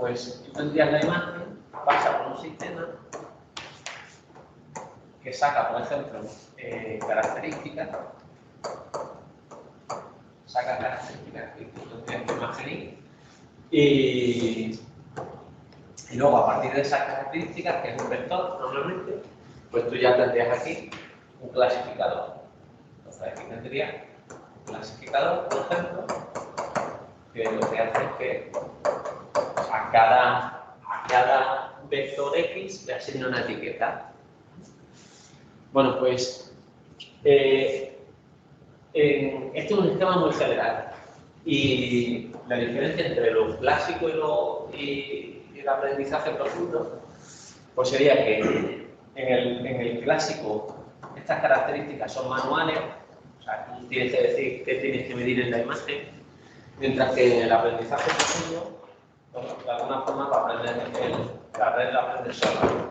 pues tú tendrías la imagen, pasa por un sistema que saca, por ejemplo, características, que tú tendrías que imaginar, y luego a partir de esas características, que es un vector normalmente, pues tú ya tendrías aquí un clasificador. Entonces aquí tendría un clasificador, por ejemplo, que lo que hace es que a cada vector X le asigna una etiqueta. Bueno, pues este es un esquema muy general y la diferencia entre lo clásico y el aprendizaje profundo pues sería que en el clásico estas características son manuales, o sea, tú tienes que decir qué tienes que medir en la imagen, mientras que en el aprendizaje profundo, pues, de alguna forma la red la aprende sola.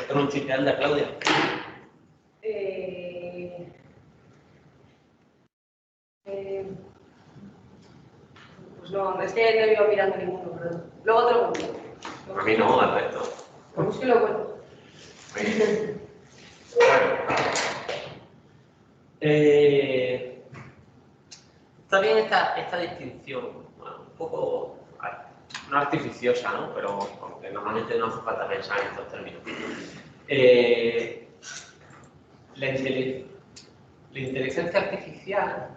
¿Esto no es un chiste, anda, Claudia? Pues no, es que no iba mirando ninguno, perdón. Luego te lo cuento. A mí no, al resto. Pues es que lo cuento. Está bien esta distinción, bueno, un poco no artificiosa, ¿no? Pero porque normalmente no hace falta pensar en estos términos. La inteligencia artificial,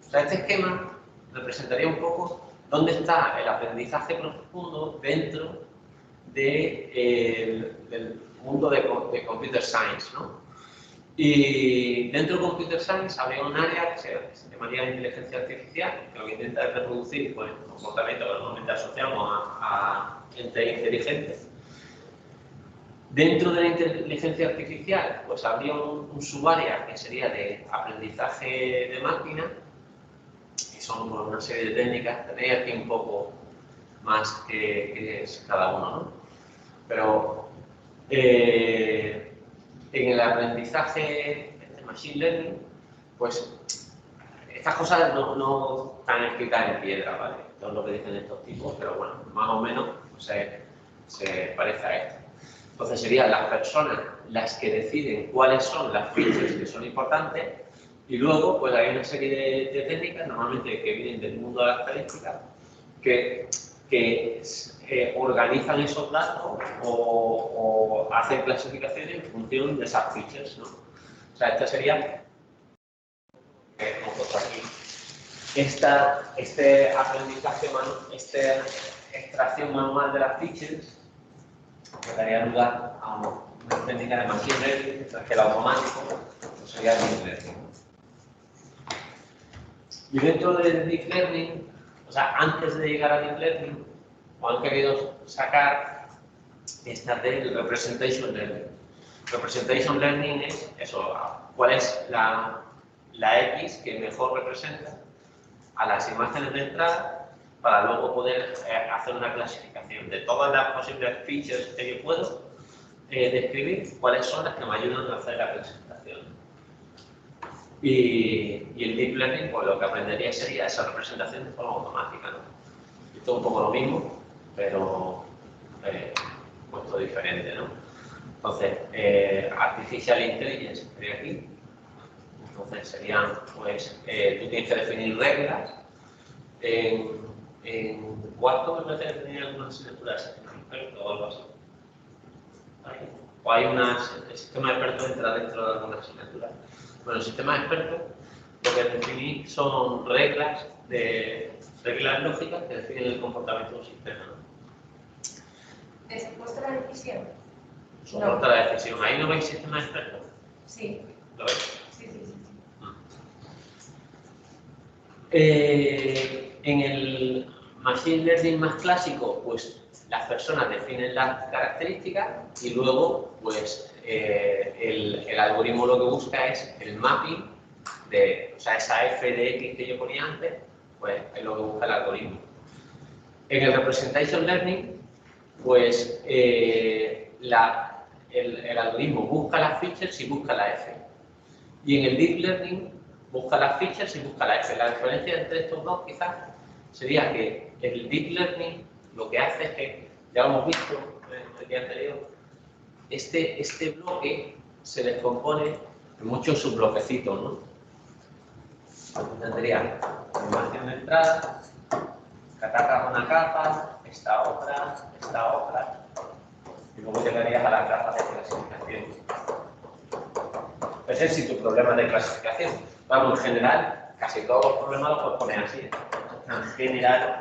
o sea, este esquema representaría un poco dónde está el aprendizaje profundo dentro del mundo de computer science, ¿no? Y dentro de computer science habría un área que se llamaría inteligencia artificial, que lo que intenta es reproducir pues, el comportamiento que normalmente asociamos a entes inteligentes. Dentro de la inteligencia artificial, pues habría un subárea que sería de aprendizaje de máquina, y son una serie de técnicas, tenéis aquí un poco más que es cada uno, ¿no? Pero en el aprendizaje de Machine Learning, pues estas cosas no están escritas en piedra, ¿vale? Esto es lo que dicen estos tipos, pero bueno, más o menos se parece a esto. Entonces serían las personas las que deciden cuáles son las features que son importantes y luego pues hay una serie de técnicas, normalmente que vienen del mundo de la estadística, que organizan esos datos o hacen clasificaciones en función de esas features, ¿no? O sea, esta sería, como puesto aquí, este aprendizaje, esta extracción manual de las features, que daría lugar a una técnica de machine learning, mientras que el automático pues sería deep learning. Y dentro de deep learning, o sea, antes de llegar a deep learning, han querido sacar esta del representation learning. Representation learning es eso, cuál es la X que mejor representa a las imágenes de entrada para luego poder hacer una clasificación de todas las posibles features que yo puedo describir, cuáles son las que me ayudan a hacer la clasificación. Y el deep learning, pues lo que aprendería sería esa representación de forma automática, ¿no? Esto es un poco lo mismo, pero puesto diferente, ¿no? Entonces, Artificial Intelligence sería aquí. Entonces serían, pues, tú tienes que definir reglas. En cuarto me parece que tenía algunas asignaturas o algo así. O hay el sistema de expertos entra dentro de algunas asignaturas. Bueno, el sistema de expertos lo que definir son reglas lógicas que definen el comportamiento de un sistema, ¿no? ¿Es puesta la decisión? Soporta la decisión. ¿Ahí no veis sistema de expertos? Sí. ¿Lo veis? Sí. En el Machine Learning más clásico, pues las personas definen las características y luego, pues el algoritmo lo que busca es el mapping o sea, esa f de x que yo ponía antes, pues es lo que busca el algoritmo. En el Representation Learning, pues el algoritmo busca las features y busca la f. Y en el Deep Learning, busca las features y busca la F. La diferencia entre estos dos quizás sería que el Deep Learning lo que hace es que, ya lo hemos visto en el día anterior, este bloque se descompone en muchos subbloquecitos, ¿no? Tendría la imagen de entrada, que ataca una capa, esta otra, y luego llegarías a la capa de clasificación. Ese es si tu problema de clasificación. Vamos, en general, casi todos los problemas los puedes poner así. En general,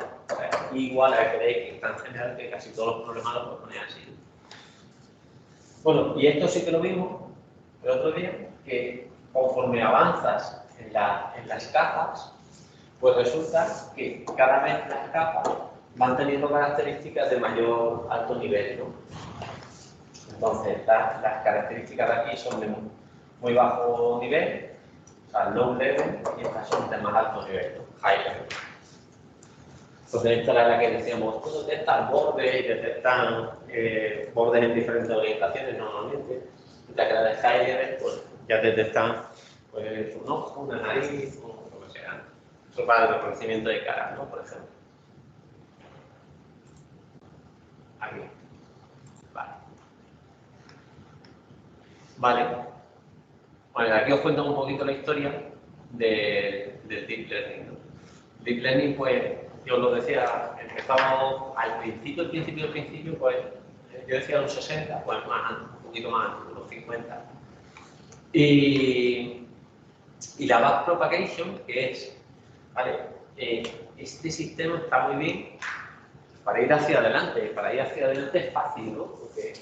igual a f de x, tan general que casi todos los problemas los puedes poner así. Bueno, y esto sí que lo vimos el otro día, que conforme avanzas en las capas, pues resulta que cada vez las capas van teniendo características de mayor alto nivel, ¿no? Entonces, las características de aquí son de muy bajo nivel, o sea, low level, y estas son de más alto nivel, ¿no? High level. Entonces, esta era la que decíamos, esto detectan bordes y detectan bordes en diferentes orientaciones normalmente. Mientras que la de high level, pues ya detectan pues, un ojo, una nariz, o lo que sea. Eso para el reconocimiento de caras, ¿no? Por ejemplo. Aquí. Vale. Bueno, aquí os cuento un poquito la historia del Deep Learning, ¿no? Deep Learning, pues, yo os lo decía, empezamos al principio, pues, yo decía los 60, pues más, un poquito más, unos 50. Y la backpropagation, que es, ¿vale? Este sistema está muy bien para ir hacia adelante. Para ir hacia adelante es fácil, ¿no? Porque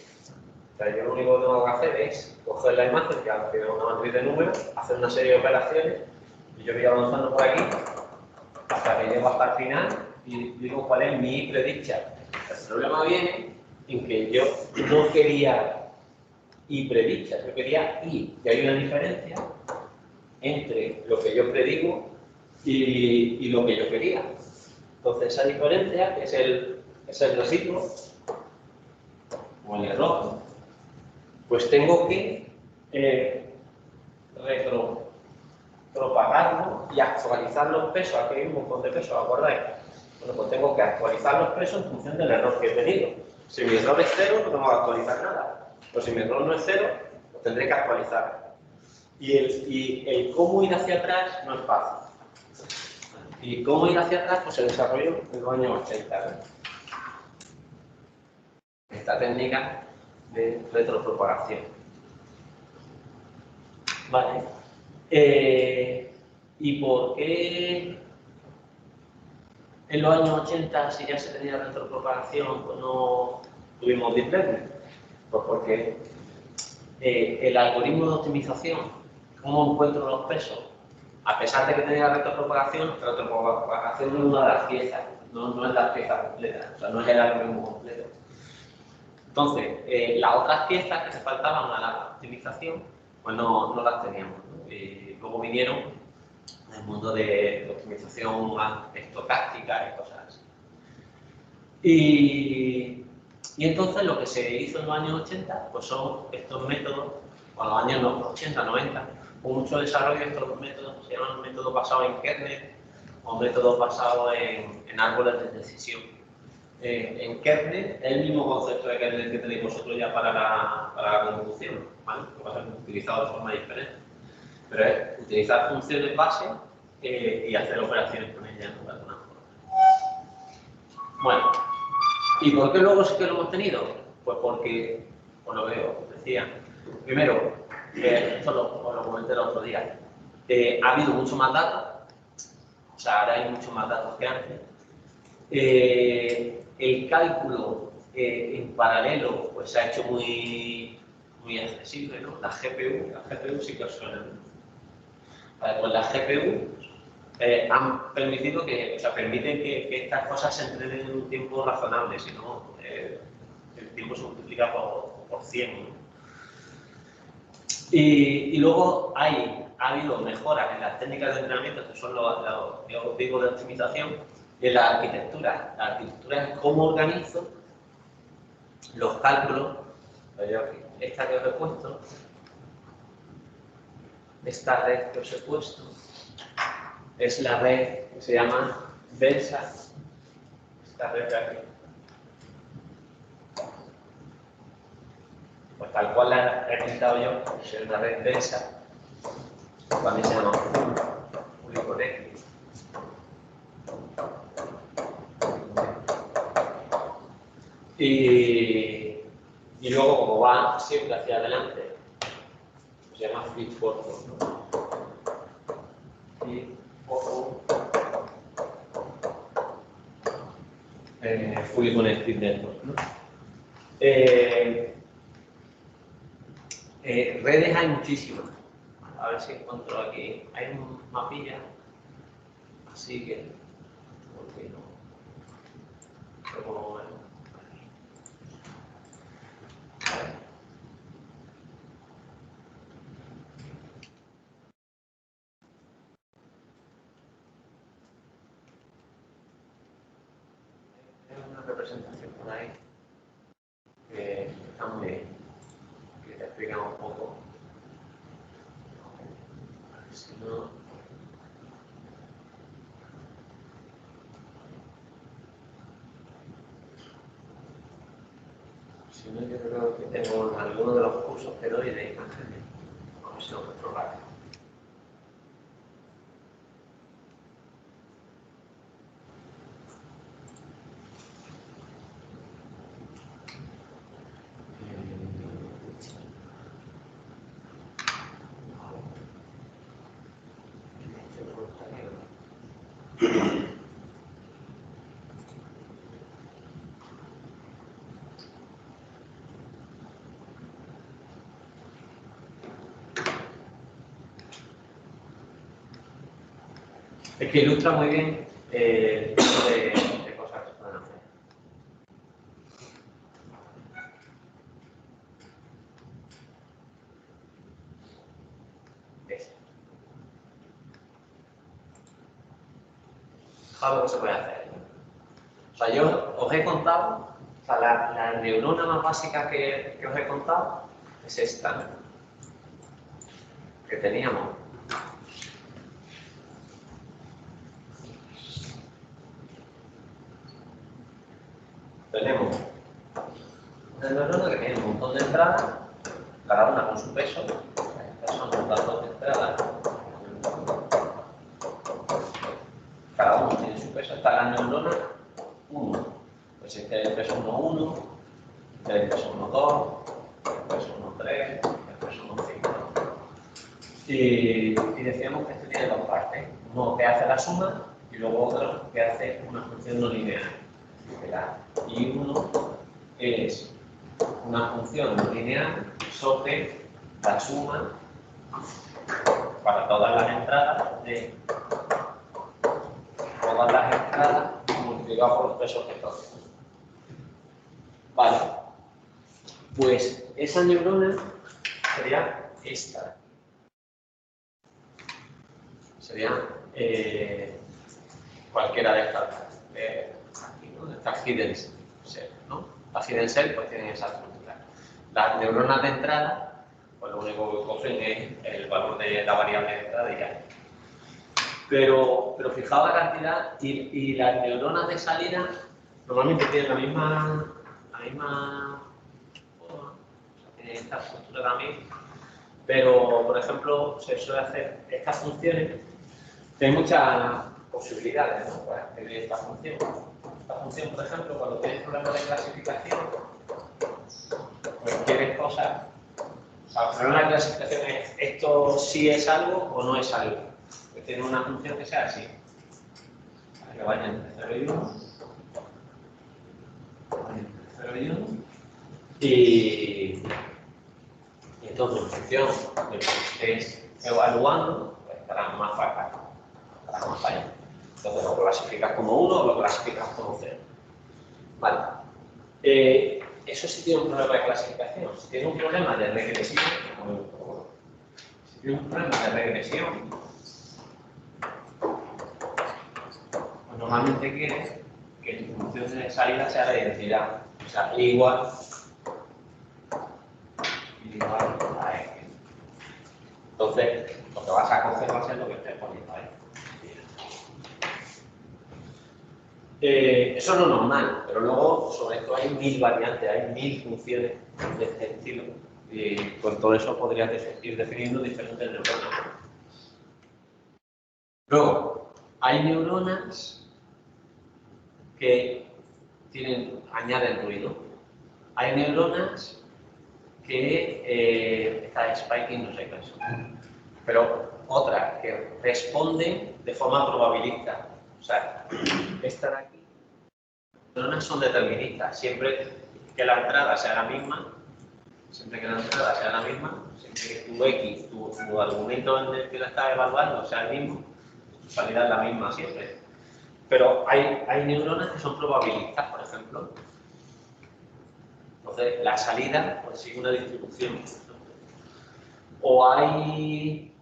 yo lo único que tengo que hacer es coger la imagen, que ahora tiene una matriz de números, hacer una serie de operaciones, y yo voy avanzando por aquí hasta que llego hasta el final y digo cuál es mi predicha. El problema viene en que yo no quería y predicha, yo quería y hay una diferencia entre lo que yo predigo y lo que yo quería. Entonces esa diferencia, que es el residuo o el error, pues tengo que retropropagarlo y actualizar los pesos. Aquí hay un montón de pesos, ¿acordáis? Bueno, pues tengo que actualizar los pesos en función del error que he tenido. Si mi error es 0, no tengo que actualizar nada. Pero si mi error no es 0, lo tendré que actualizar. Y el cómo ir hacia atrás no es fácil. Y cómo ir hacia atrás, pues se desarrolló en los años 80. ¿No? Esta técnica de retropropagación. Vale. ¿Y por qué en los años 80, si ya se tenía retropropagación, pues no tuvimos Deep Learning? Pues porque el algoritmo de optimización, cómo encuentro los pesos, a pesar de que tenía retropropagación no es una de las piezas, no es la pieza completa, o sea, no es el algoritmo completo. Entonces, las otras piezas que se faltaban a la optimización, pues no las teníamos, ¿no? Y luego vinieron el mundo de optimización más estocástica y cosas así. Y entonces lo que se hizo en los años 80, pues son estos métodos, o en los años 80, 90, con mucho desarrollo de estos métodos, se llaman métodos basados en kernel o métodos basados en árboles de decisión. En kernel es el mismo concepto de kernel que tenéis vosotros ya para la conducción, ¿vale? Lo que pasa es que utilizado de forma diferente. Pero es utilizar funciones base y hacer operaciones con ellas, ¿no? De alguna forma. Bueno, ¿y por qué luego sí que lo hemos tenido? Pues porque, por lo que os decía, primero, esto os lo comenté el otro día, ha habido mucho más datos, o sea, ahora hay mucho más datos que antes. El cálculo en paralelo pues se ha hecho muy accesible, ¿no? Las GPU sí que os suenan. Vale, pues las GPU han permitido que, o sea, permiten que estas cosas se entrenen en un tiempo razonable, si no, el tiempo se multiplica por 100, ¿no? Y luego ha habido mejoras en las técnicas de entrenamiento, que son los tipos de optimización, y en la arquitectura. La arquitectura es cómo organizo los cálculos. Esta que os he puesto, esta red que os he puesto, es la red que se llama densa, esta red de aquí. Pues tal cual la he pintado yo, es una red densa, también se llama Polyconnected. Y luego, como va siempre hacia adelante, se llama feed forward, ¿no? Feed forward. Fully Connected Network, ¿no? Redes hay muchísimas. A ver si encuentro aquí. Hay un mapilla. Así que. ¿Por qué no? Como, hay una representación por ahí que está muy bien, que te explica un poco. A ver si no. Si no, yo creo que tengo en alguno de los cursos que doy de imágenes. A ver si lo puedo probar. Es que ilustra muy bien el tipo de cosas que se pueden hacer. Fijaos lo que se puede hacer. O sea, yo os he contado, o sea, la neurona más básica que os he contado es esta, ¿no? Que teníamos. Tenemos una neurona que tiene un montón de entradas, cada una con su peso. Estos son los datos de entrada. Cada uno tiene su peso. Esta es la neurona 1. Pues este es el peso 1, 1, este es el peso 1, 2, el peso 1, 3, el peso 1, 5. Y decíamos que esto tiene dos partes. Uno que hace la suma y luego otro que hace una función no lineal. Y uno es una función no lineal sobre la suma para todas las entradas de todas las entradas multiplicado por los pesos que tocan. Vale. Pues esa neurona sería esta. Sería cualquiera de estas. Aquí, ¿no? Estas hidden cell, ¿no? Las hidden cell pues tienen esa estructura. Las neuronas de entrada, pues lo único que cogen es el valor de la variable de entrada y ya. Pero fijaos la cantidad y las neuronas de salida normalmente tienen la misma forma, o sea, tienen esta estructura también, pero por ejemplo se suele hacer estas funciones, hay muchas posibilidades, ¿no? Para escribir esta función. Esta función, por ejemplo, cuando tienes problemas de clasificación, pues quieres cosas. O sea, el problema de clasificación es esto sí es algo o no es algo. Pues tiene una función que sea así. Para que vaya entre 0 y 1. Vaya entre 0 y 1. Y entonces, en función de lo que estés evaluando, pues estará más fácil. Entonces lo clasificas como 1 o lo clasificas como 0. Vale. Eso sí tiene un problema de clasificación. Si tiene un problema de regresión, pues normalmente quieres que tu función de salida sea la identidad. O sea, igual a X. Entonces, lo que vas a coger va a ser lo que estés poniendo ahí. Eso es lo normal, pero luego sobre esto hay 1000 variantes, hay 1000 funciones de este estilo. Y con todo eso podrías ir definiendo diferentes neuronas. Luego, hay neuronas que añaden ruido. Hay neuronas que está spiking, no sé qué es. Pero otras que responden de forma probabilística. O sea, esta de aquí, las neuronas son deterministas. Siempre que la entrada sea la misma, siempre que tu X, tu argumento en el que la estás evaluando sea el mismo, su salida es la misma siempre. Pero hay neuronas que son probabilistas, por ejemplo. Entonces, la salida pues, sigue una distribución. O hay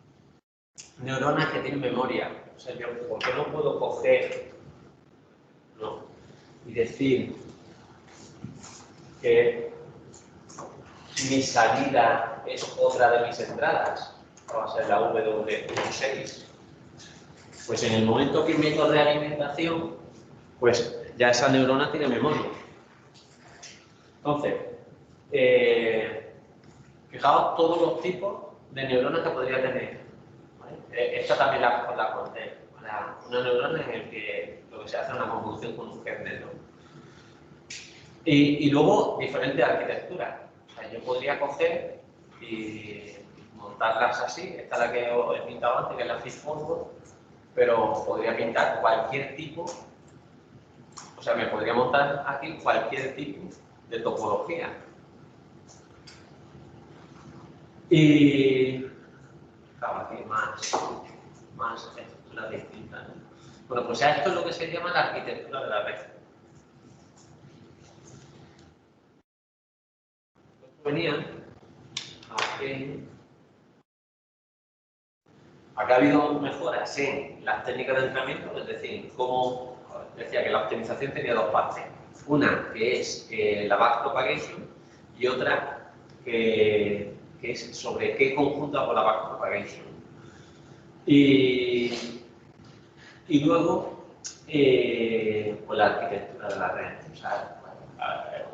neuronas que tienen memoria. O sea, yo, ¿por qué no puedo coger y decir que mi salida es otra de mis entradas? Va a ser la W16. Pues en el momento que meto realimentación, pues ya esa neurona tiene memoria. Entonces, fijaos todos los tipos de neuronas que podría tener. ¿Vale? Esta también la conté. Una neurona en el que lo que se hace es una convolución con un kernel, ¿no? Y luego diferentes arquitecturas. O sea, yo podría coger y montarlas así. Esta es la que os he pintado antes, que es la feedforward, pero podría pintar cualquier tipo. O sea, me podría montar aquí cualquier tipo de topología. Y claro, aquí más estructuras distintas, ¿no? Bueno, pues esto es lo que se llama la arquitectura de la red. Venían aquí. Acá ha habido mejoras en las técnicas de entrenamiento, es decir, como decía que la optimización tenía dos partes. Una que es la backpropagation y otra que es sobre qué conjunto hago la backpropagation. Y luego, pues la arquitectura de la red. O sea,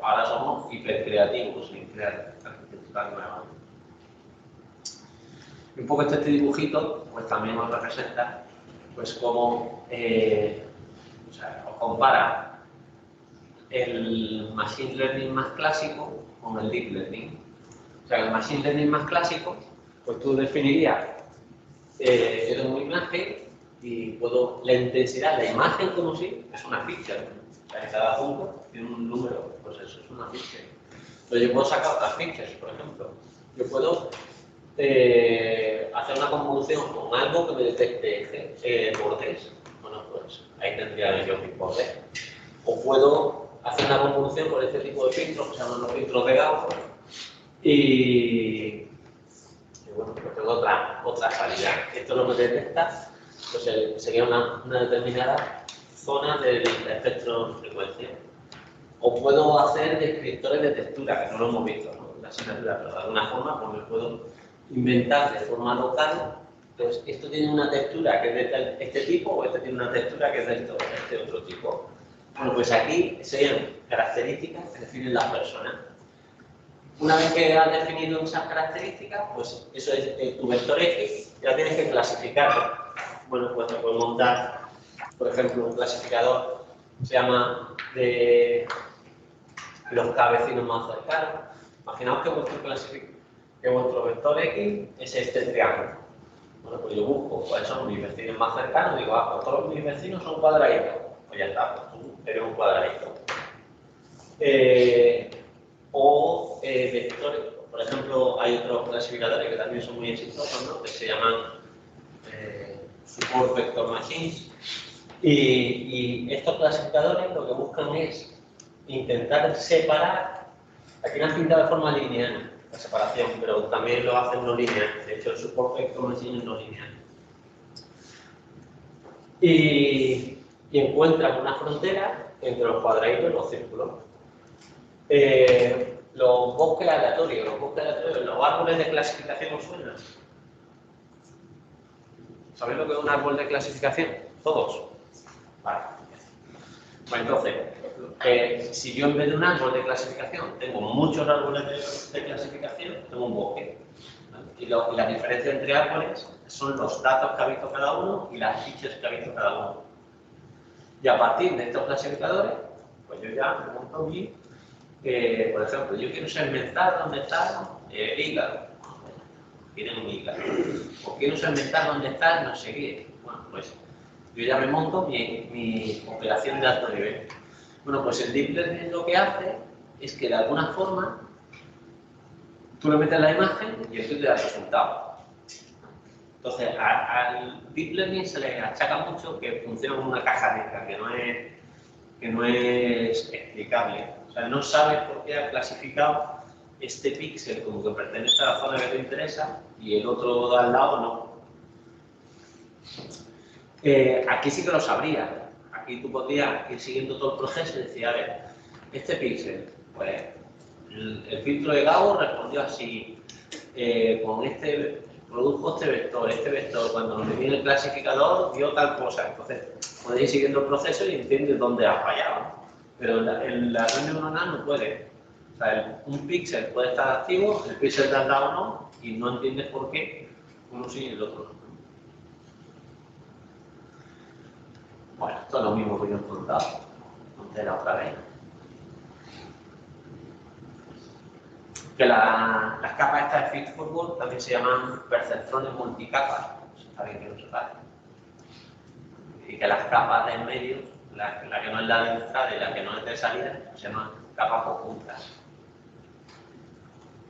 ahora somos hipercreativos sin crear arquitectura nueva. Un poco este dibujito, pues también nos representa, pues cómo, o sea, os compara el machine learning más clásico con el deep learning. O sea, el machine learning más clásico, pues tú definirías, yo tengo una imagen y puedo, la intensidad, la imagen como si es una feature. O sea, cada punto tiene un número, pues eso es una feature. Pero yo puedo sacar otras features, por ejemplo. Yo puedo hacer una convolución con algo que me detecte bordes. Bueno, pues ahí tendría yo mis bordes. O puedo hacer una convolución con este tipo de filtros, que se llaman los filtros de Gauss. Y bueno, pues tengo otra salida. Esto lo que detecta pues sería una determinada zona del espectro de frecuencia. O puedo hacer descriptores de textura, que no lo hemos visto, ¿no? La asignatura, pero de alguna forma pues me puedo inventar de forma local. Entonces, esto tiene una textura que es de este tipo, o este tiene una textura que es de este otro tipo. Bueno, pues aquí serían características que definen las personas. Una vez que has definido esas características, pues eso es tu vector X, ya tienes que clasificarlo. Bueno, pues te puedes montar, por ejemplo, un clasificador que se llama de los K vecinos más cercanos. Imaginaos que vuestro vector X es este triángulo. Bueno, pues yo busco cuáles son mis vecinos más cercanos, digo, pues todos mis vecinos son cuadraditos. Pues ya está, pues tú eres un cuadradito. Vectores, por ejemplo, hay otros clasificadores que también son muy exitosos, ¿no? Que se llaman Support Vector Machines. Y estos clasificadores lo que buscan es intentar separar, aquí no han pintado de forma lineal la separación, pero también lo hacen no lineal. De hecho, el Support Vector Machine es no lineal. Y encuentran una frontera entre los cuadraditos y los círculos. Los bosques aleatorios, los árboles de clasificación os suenan. ¿Sabéis lo que es un árbol de clasificación? ¿Todos? Vale. Bueno, Si yo en vez de un árbol de clasificación tengo muchos árboles de clasificación, tengo un bosque. ¿Vale? Y la diferencia entre árboles son los datos que ha visto cada uno y las fichas que ha visto cada uno. Y a partir de estos clasificadores, pues yo ya me monto aquí, por ejemplo, yo quiero segmentar dónde está el hígado. Tienen un hígado. O quiero segmentar dónde está no sé qué. Bueno, pues yo ya me monto mi operación de alto nivel. Bueno, pues el Deep Learning lo que hace es que de alguna forma tú le metes la imagen y el te da el resultado. Entonces, al Deep Learning se le achaca mucho que funciona como una caja negra, que no es explicable. O sea, no sabes por qué ha clasificado este píxel como que pertenece a la zona que te interesa y el otro de al lado no. Aquí sí que lo sabría. Aquí tú podrías ir siguiendo todo el proceso y decir, a ver, este píxel, pues el filtro de Gauss respondió así, con produjo este vector, cuando nos viene el clasificador dio tal cosa. Entonces, podéis ir siguiendo el proceso y entiendes dónde ha fallado. Pero la red neuronal no puede. O sea, un píxel puede estar activo, el píxel de al lado no, y no entiendes por qué uno sí y el otro no. Bueno, esto es lo mismo que yo he contado la otra vez. Que las capas estas de feed-forward también se llaman perceptrones multicapas, está bien que lo sepáis. Y que las capas de en medio, la que no es la de entrada y la que no es de salida, se llaman capas ocultas.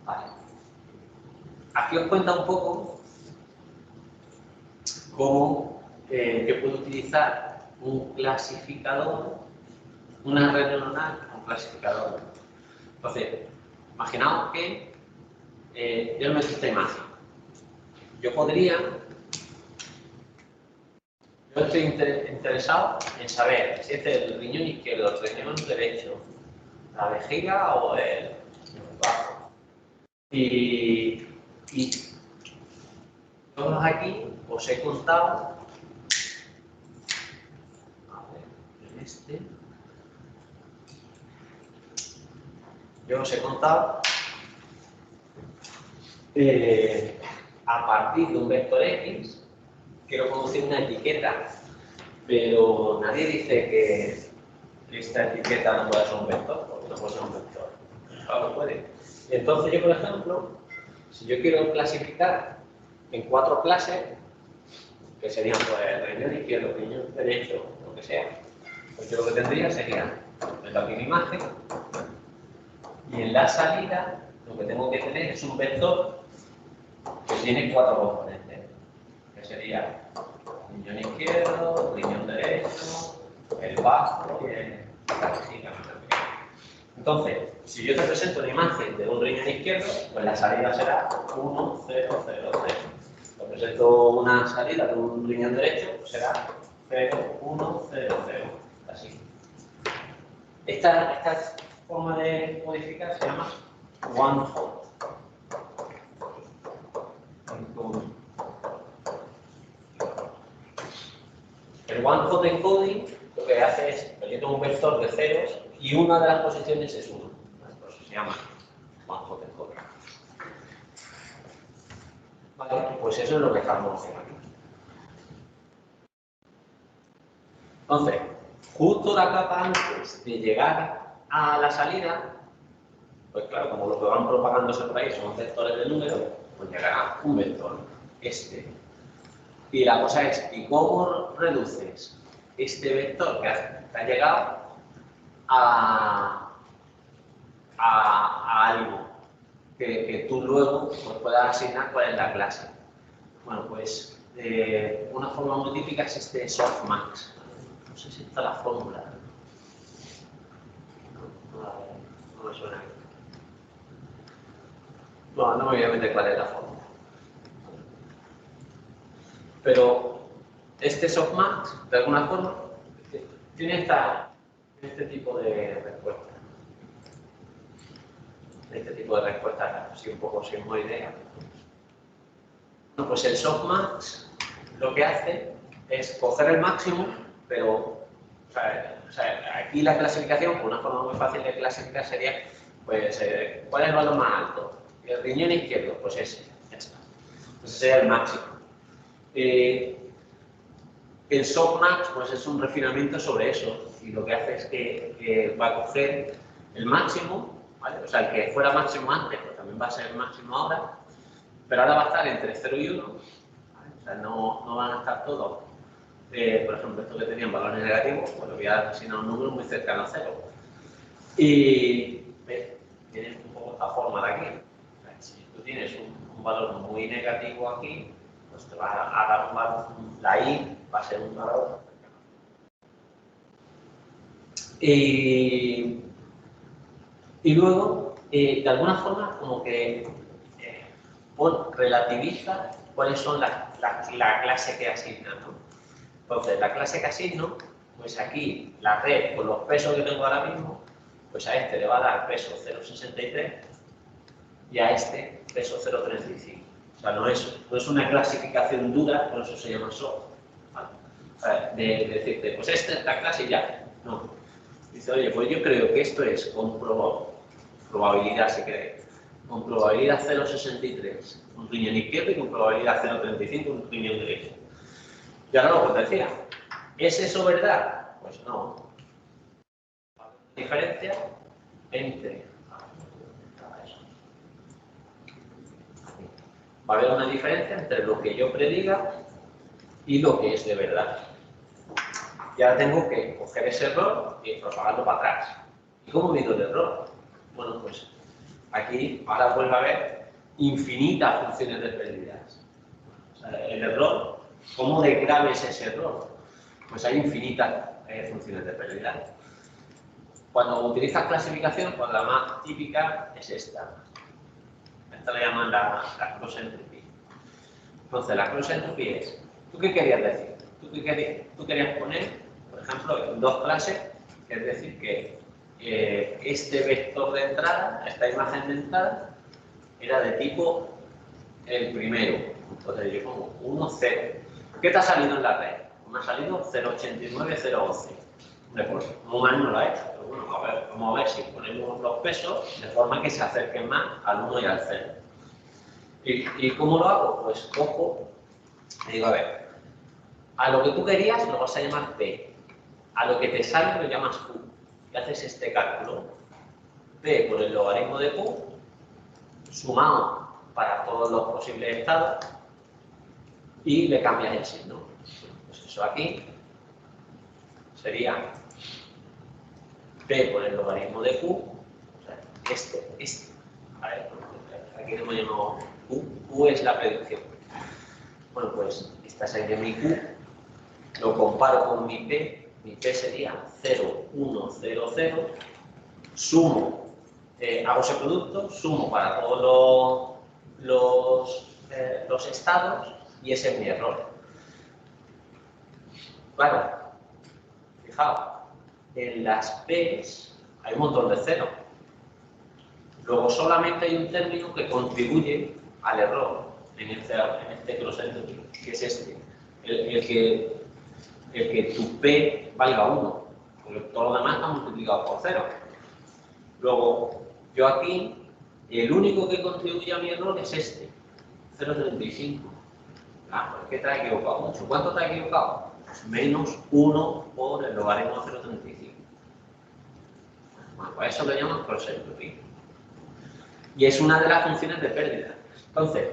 Vale. Aquí os cuenta un poco cómo que puedo utilizar un clasificador, una red neuronal, un clasificador. Entonces, imaginaos que yo me meto esta imagen. Yo estoy interesado en saber si este es el riñón izquierdo, el riñón derecho, la vejiga o el bajo. Y todos aquí os he contado, yo os he contado a partir de un vector X quiero producir una etiqueta, pero nadie dice que esta etiqueta no puede ser un vector, porque no puede ser un vector. Claro, puede. Entonces yo, por ejemplo, si yo quiero clasificar en 4 clases, que serían pues el riñón izquierdo, el riñón derecho, lo que sea, pues yo lo que tendría sería aquí una imagen y en la salida lo que tengo que tener es un vector que tiene 4 componentes, que sería riñón izquierdo, riñón derecho, el bajo y la vejiga. Entonces, si yo te presento una imagen de un riñón izquierdo, pues la salida será 1, 0, 0, 0. Te presento una salida de un riñón derecho, pues será 0, 1, 0, 0. Así. Esta forma de modificar se llama one hot. El one hot encoding lo que hace es que yo tengo un vector de ceros y una de las posiciones es 1. Por eso se llama one hot encoding. Vale, pues eso es lo que estamos haciendo aquí. Entonces, justo la capa antes de llegar a la salida, pues claro, como lo que van propagándose por ahí son vectores de número, pues llegará un vector, este. Y la cosa es, ¿y cómo reduces este vector que ha llegado a algo que tú luego pues, puedas asignar cuál es la clase? Bueno, pues una forma muy típica es este softmax. No sé si está la fórmula. No me suena. No me voy a meter cuál es la fórmula. Pero este softmax, de alguna forma, tiene este tipo de respuesta. Este tipo de respuesta, así un poco sigmoidea. Bueno, pues el softmax lo que hace es coger el máximo, pero O sea, aquí la clasificación, una forma muy fácil de clasificar sería, pues, ¿cuál es el valor más alto? El riñón izquierdo, pues ese, ya está. Ese sería el máximo. El softmax, pues es un refinamiento sobre eso, y lo que hace es que va a coger el máximo, ¿vale? O sea, el que fuera máximo antes, pues también va a ser máximo ahora, pero ahora va a estar entre 0 y 1, ¿vale? O sea, no van a estar todos. Por ejemplo, estos que tenían valores negativos, pues lo voy a asignar un número muy cercano a 0. Y tienes un poco esta forma de aquí. O sea, si tú tienes un valor muy negativo aquí, pues te va a dar un valor, la I va a ser un valor. Y luego, de alguna forma, como que relativiza cuáles son la clase que asigna, ¿no? Entonces, la clase que asigno, pues aquí la red con los pesos que tengo ahora mismo, pues a este le va a dar peso 0,63 y a este peso 0,35. O sea, no es una clasificación dura, por eso se llama soft. ¿Vale? O sea, de decirte, pues esta es la clase y ya. No. Dice, oye, pues yo creo que esto es con probabilidad, se cree. Con probabilidad 0,63 un riñón izquierdo y con probabilidad 0,35 un riñón derecho. Y ahora lo que te decía, ¿es eso verdad? Pues no. Diferencia entre... Va a haber una diferencia entre lo que yo prediga y lo que es de verdad. Y ahora tengo que coger ese error y propagarlo para atrás. ¿Y cómo mido el error? Bueno, pues aquí ahora vuelve a haber infinitas funciones de pérdidas. O sea, el error, ¿cómo de grave es ese error? Pues hay infinitas funciones de pérdida. Cuando utilizas clasificación, pues la más típica es esta. Esta le llaman la cross entropy. Entonces, la cross entropy es, ¿tú qué querías decir? Tú querías poner, por ejemplo, en dos clases, es decir, que este vector de entrada, esta imagen de entrada, era de tipo el primero. Entonces yo pongo 1, 0. ¿Qué te ha salido en la red? Me ha salido 0,89, 0,11. Pues muy mal no lo ha hecho, pero bueno, vamos a ver si ponemos los pesos de forma que se acerquen más al 1 y al 0. ¿Y cómo lo hago? Pues cojo y digo, a ver, a lo que tú querías lo vas a llamar P, a lo que te sale lo llamas Q, y haces este cálculo, P por el logaritmo de Q, sumado para todos los posibles estados, y le cambias el signo. Pues eso aquí sería P por el logaritmo de Q, o sea, este. ¿Vale? Aquí lo hemos llamado Q. Q es la predicción. Bueno, pues esta sería mi Q, lo comparo con mi P sería 0, 1, 0, 0, sumo, hago ese producto, sumo para todos los estados y ese es mi error. Claro, fijaos, en las P's hay un montón de ceros. Luego solamente hay un término que contribuye al error en este cross entropy, que es este, el que tu P valga 1, porque todo lo demás está multiplicado por 0. Luego, yo aquí, el único que contribuye a mi error es este, 0,35. Ah, pues que te has equivocado mucho. ¿Cuánto te has equivocado? Pues menos 1 por el logaritmo de 0,35. Bueno, pues eso lo llaman cross entropy. Y es una de las funciones de pérdida. Entonces,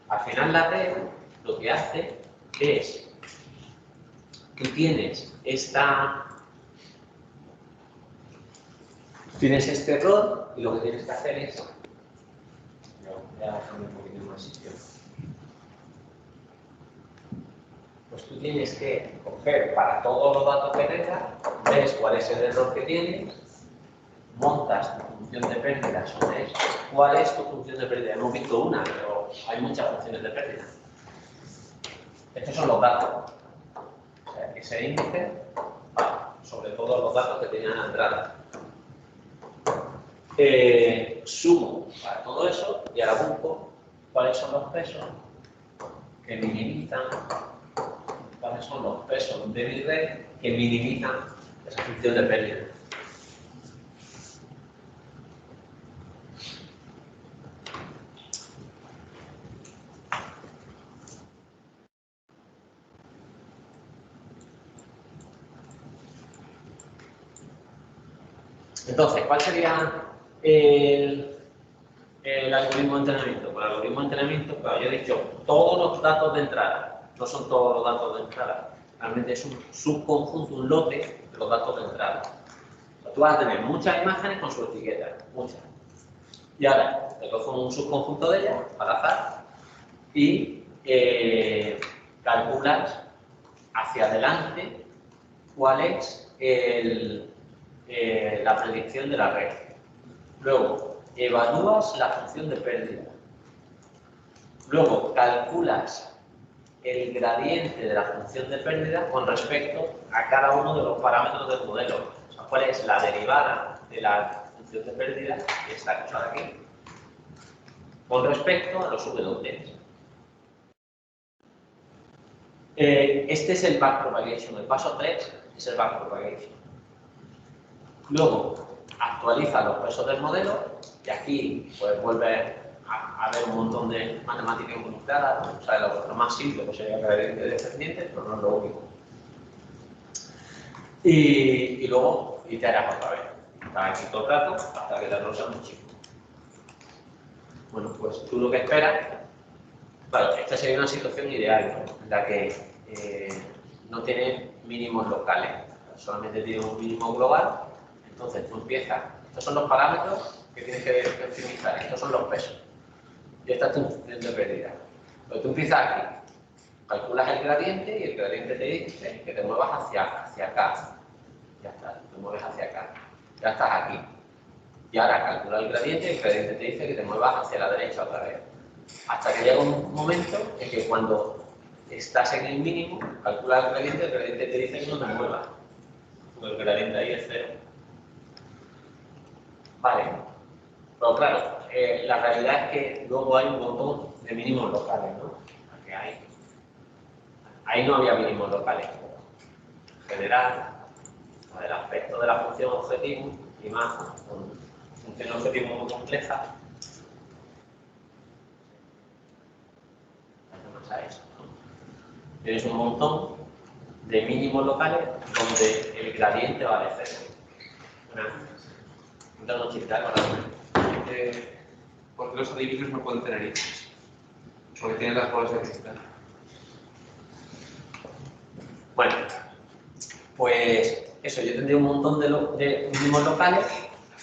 al final la red lo que hace es, tú tienes este error y lo que tienes que hacer es, voy a dejarme un poquito más sitio. Pues tú tienes que coger para todos los datos que tengas, ves cuál es el error que tienes, montas tu función de pérdida sobre eso. ¿Cuál es tu función de pérdida? Hemos visto una, pero hay muchas funciones de pérdida. Estos son los datos. O sea, ese índice va sobre todos los datos que tenían la entrada. Sumo para todo eso y ahora busco cuáles son los pesos que minimizan, cuáles son los pesos de mi red que minimizan esa función de pérdida. Entonces, ¿cuál sería el algoritmo de entrenamiento? Pues el algoritmo de entrenamiento, claro, yo he dicho, todos los datos de entrada, no son todos los datos de entrada, realmente es un subconjunto, un lote de los datos de entrada. O sea, tú vas a tener muchas imágenes con su etiqueta, muchas. Y ahora te cojo un subconjunto de ellas, al azar, y calculas hacia adelante cuál es la predicción de la red. Luego, evalúas la función de pérdida. Luego, calculas el gradiente de la función de pérdida con respecto a cada uno de los parámetros del modelo. O sea, cuál es la derivada de la función de pérdida, que está aquí, con respecto a los W. Este es el backpropagation. El paso 3 es el backpropagation. Luego, actualiza los pesos del modelo y aquí pues vuelve a haber un montón de matemáticas involucradas. O sea, lo más simple pues sería gradiente descendiente, pero no es lo único. Y luego iteras otra vez. Está aquí todo el rato hasta que te rosa muchísimo. Bueno, pues tú lo que esperas, claro, esta sería una situación ideal, ¿no? En la que no tiene mínimos locales, solamente tiene un mínimo global. Entonces tú empiezas, estos son los parámetros que tienes que optimizar, estos son los pesos. Y esta es tu función de pérdida. Pero tú empiezas aquí, calculas el gradiente y el gradiente te dice que te muevas hacia acá. Ya está, te mueves hacia acá. Ya estás aquí. Y ahora calcula el gradiente y el gradiente te dice que te muevas hacia la derecha otra vez. Hasta que llega un momento en que cuando estás en el mínimo, calcula el gradiente te dice que no te muevas. Porque el gradiente ahí es 0. Vale. Pero claro, la realidad es que luego hay un montón de mínimos locales, ¿no? Porque ahí no había mínimos locales. En general, el aspecto de la función objetivo y más con función objetivo muy compleja, más a eso, ¿no? Tienes un montón de mínimos locales donde el gradiente vale 0. Intentando chitar para porque los adivinos no pueden tener hijos, porque tienen las bolas de cristal. Bueno, pues eso, yo tendría un montón de mínimos locales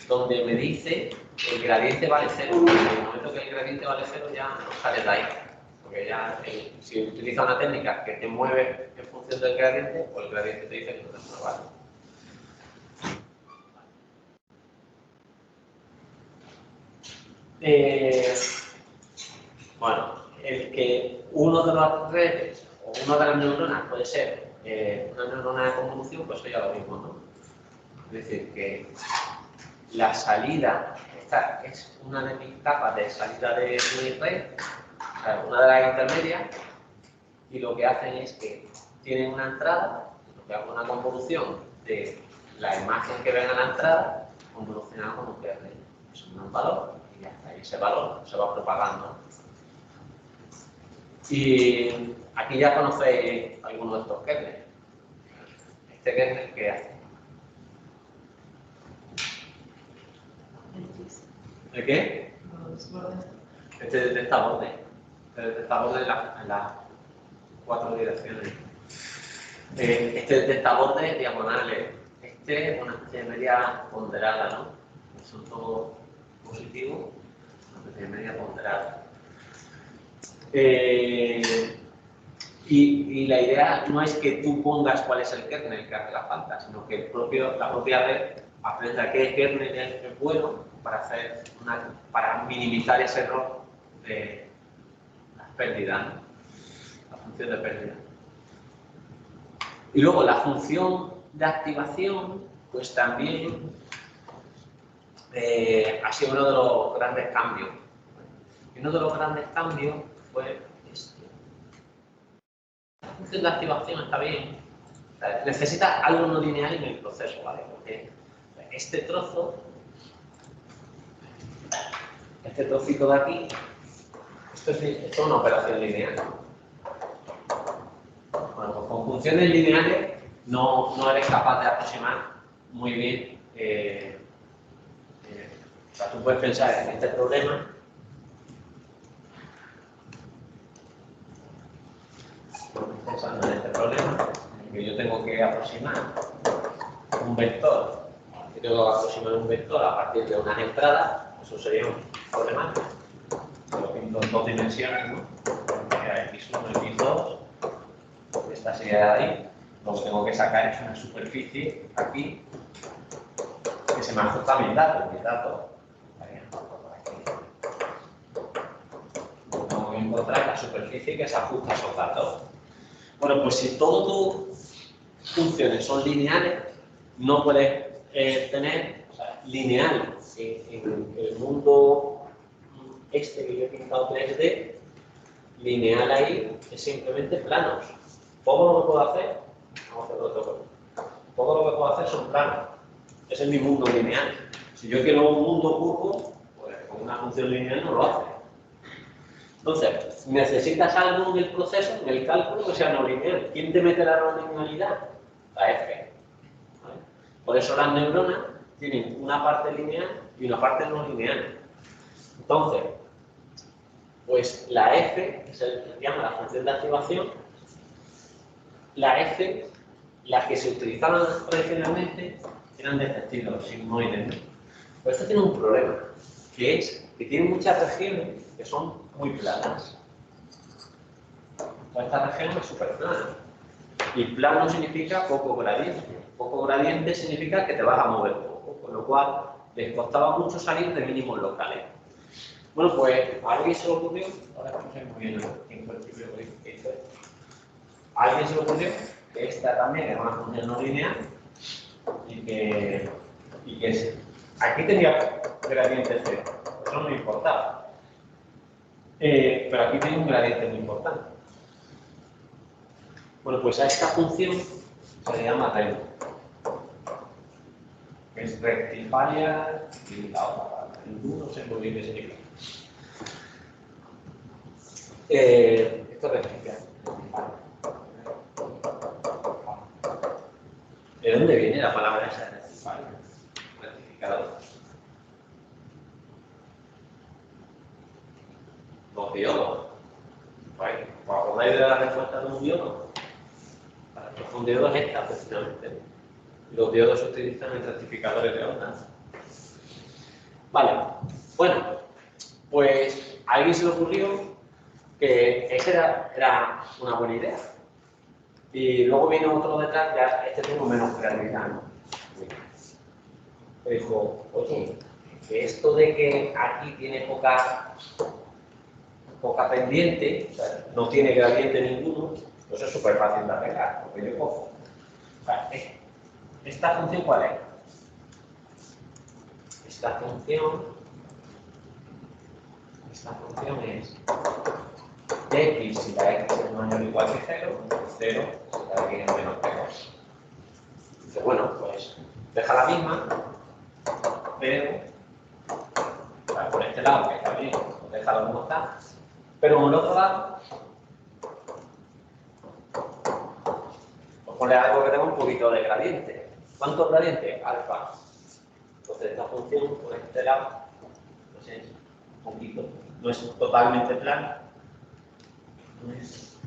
donde me dice que el gradiente vale 0. En el momento que el gradiente vale 0 ya no sale de ahí. Porque ya si utiliza una técnica que te mueve en función del gradiente, pues el gradiente te dice que no te mueve. Bueno, el que uno de los redes o una de las neuronas puede ser una neurona de convolución, pues eso ya lo mismo, ¿no? Es decir, que la salida, esta es una de mis capas de salida de mi red, o sea, una de las intermedias, y lo que hacen es que tienen una entrada, lo que hago una convolución de la imagen que ven a la entrada, convolucionada con un kernel. Es un valor y ya está, y ese valor se va propagando. Y aquí ya conocéis algunos de estos kernels. Este kernel, ¿qué hace? ¿El qué? Este detecta bordes. Este detecta bordes en las 4 direcciones. Este detecta bordes diagonales. Este es una especie de media ponderada, ¿no? Son todos positivos, una especie de media ponderada. Y la idea no es que tú pongas cuál es el kernel que hace la falta, sino que la propia red aprenda qué kernel es bueno para minimizar ese error de las pérdidas, ¿no? La función de pérdida. Y luego la función de activación, pues también ha sido uno de los grandes cambios. Y uno de los grandes cambios fue este. La función de activación está bien, Necesita algo no lineal en el proceso, ¿vale? Porque este trocito de aquí, esto es una operación lineal. Bueno, pues con funciones lineales no eres capaz de aproximar muy bien. O sea, tú puedes pensar en este problema. Pensando en este problema, que yo tengo que aproximar un vector. Yo tengo que aproximar un vector a partir de unas entradas. Eso sería un problema. Lo pinto en dos dimensiones, ¿no? X1, X2. Esta sería de ahí. Lo que tengo que sacar es una superficie aquí que se me ajusta a mis datos. Tengo que encontrar la superficie que se ajusta a esos datos. Bueno, pues si todas tus funciones son lineales, no puedes tener lineal en el mundo este que yo he pintado 3D, lineal ahí es simplemente planos. Todo lo que puedo hacer, vamos a hacer otro cosa. Todo lo que puedo hacer son planos. Ese es mi mundo lineal. Si yo quiero un mundo curvo, pues con una función lineal no lo hace. Entonces, necesitas algo en el proceso, en el cálculo, que sea no lineal. ¿Quién te mete la no linealidad? La F. ¿Vale? Por eso las neuronas tienen una parte lineal y una parte no lineal. Entonces, pues la F, que se llama la función de activación, la F, las que se utilizaban tradicionalmente, eran de este estilo, sigmoides, ¿no? Pero esto tiene un problema, que es que tiene muchas regiones que son muy planas. Esta región es súper plana. Y plano significa poco gradiente. Poco gradiente significa que te vas a mover poco, con lo cual les costaba mucho salir de mínimos locales. Bueno, pues a alguien se le ocurrió, ahora no sé muy bien en cuál tipo de hizo esto. A alguien se le ocurrió que esta también era una función no lineal y que aquí tenía gradiente cero, eso no me importaba. Pero aquí tiene un gradiente muy importante. Bueno, pues a esta función se le llama REM. Es rectifier y la otra, no sé muy bien qué significa. Esto es rectifier. ¿De dónde viene la palabra esa de rectifier? Rectificador. Los diodos. ¿Os acordáis de la respuesta de un diodo? Un diodo es esta, precisamente. Los diodos se utilizan en rectificadores de ondas. Vale. Bueno, pues a alguien se le ocurrió que esa era una buena idea. Y luego vino otro detrás, ya este tengo menos creatividad, ¿no? Me dijo, oye, que esto de que aquí tiene poca pendiente, o sea, no tiene gradiente ninguno, pues es súper fácil de arreglar, porque yo cojo. O sea, ¿esta función cuál es? Esta función es de x si la x es mayor o igual que 0, 0 si la x es menor que 2. Dice, bueno, pues deja la misma, pero por este lado, que está bien, pues déjalo como está, pero por el otro lado, pues ponle algo que tenga un poquito de gradiente. ¿Cuánto gradiente? Alfa. Entonces esta función por este lado, pues es un poquito, no es totalmente plana, no es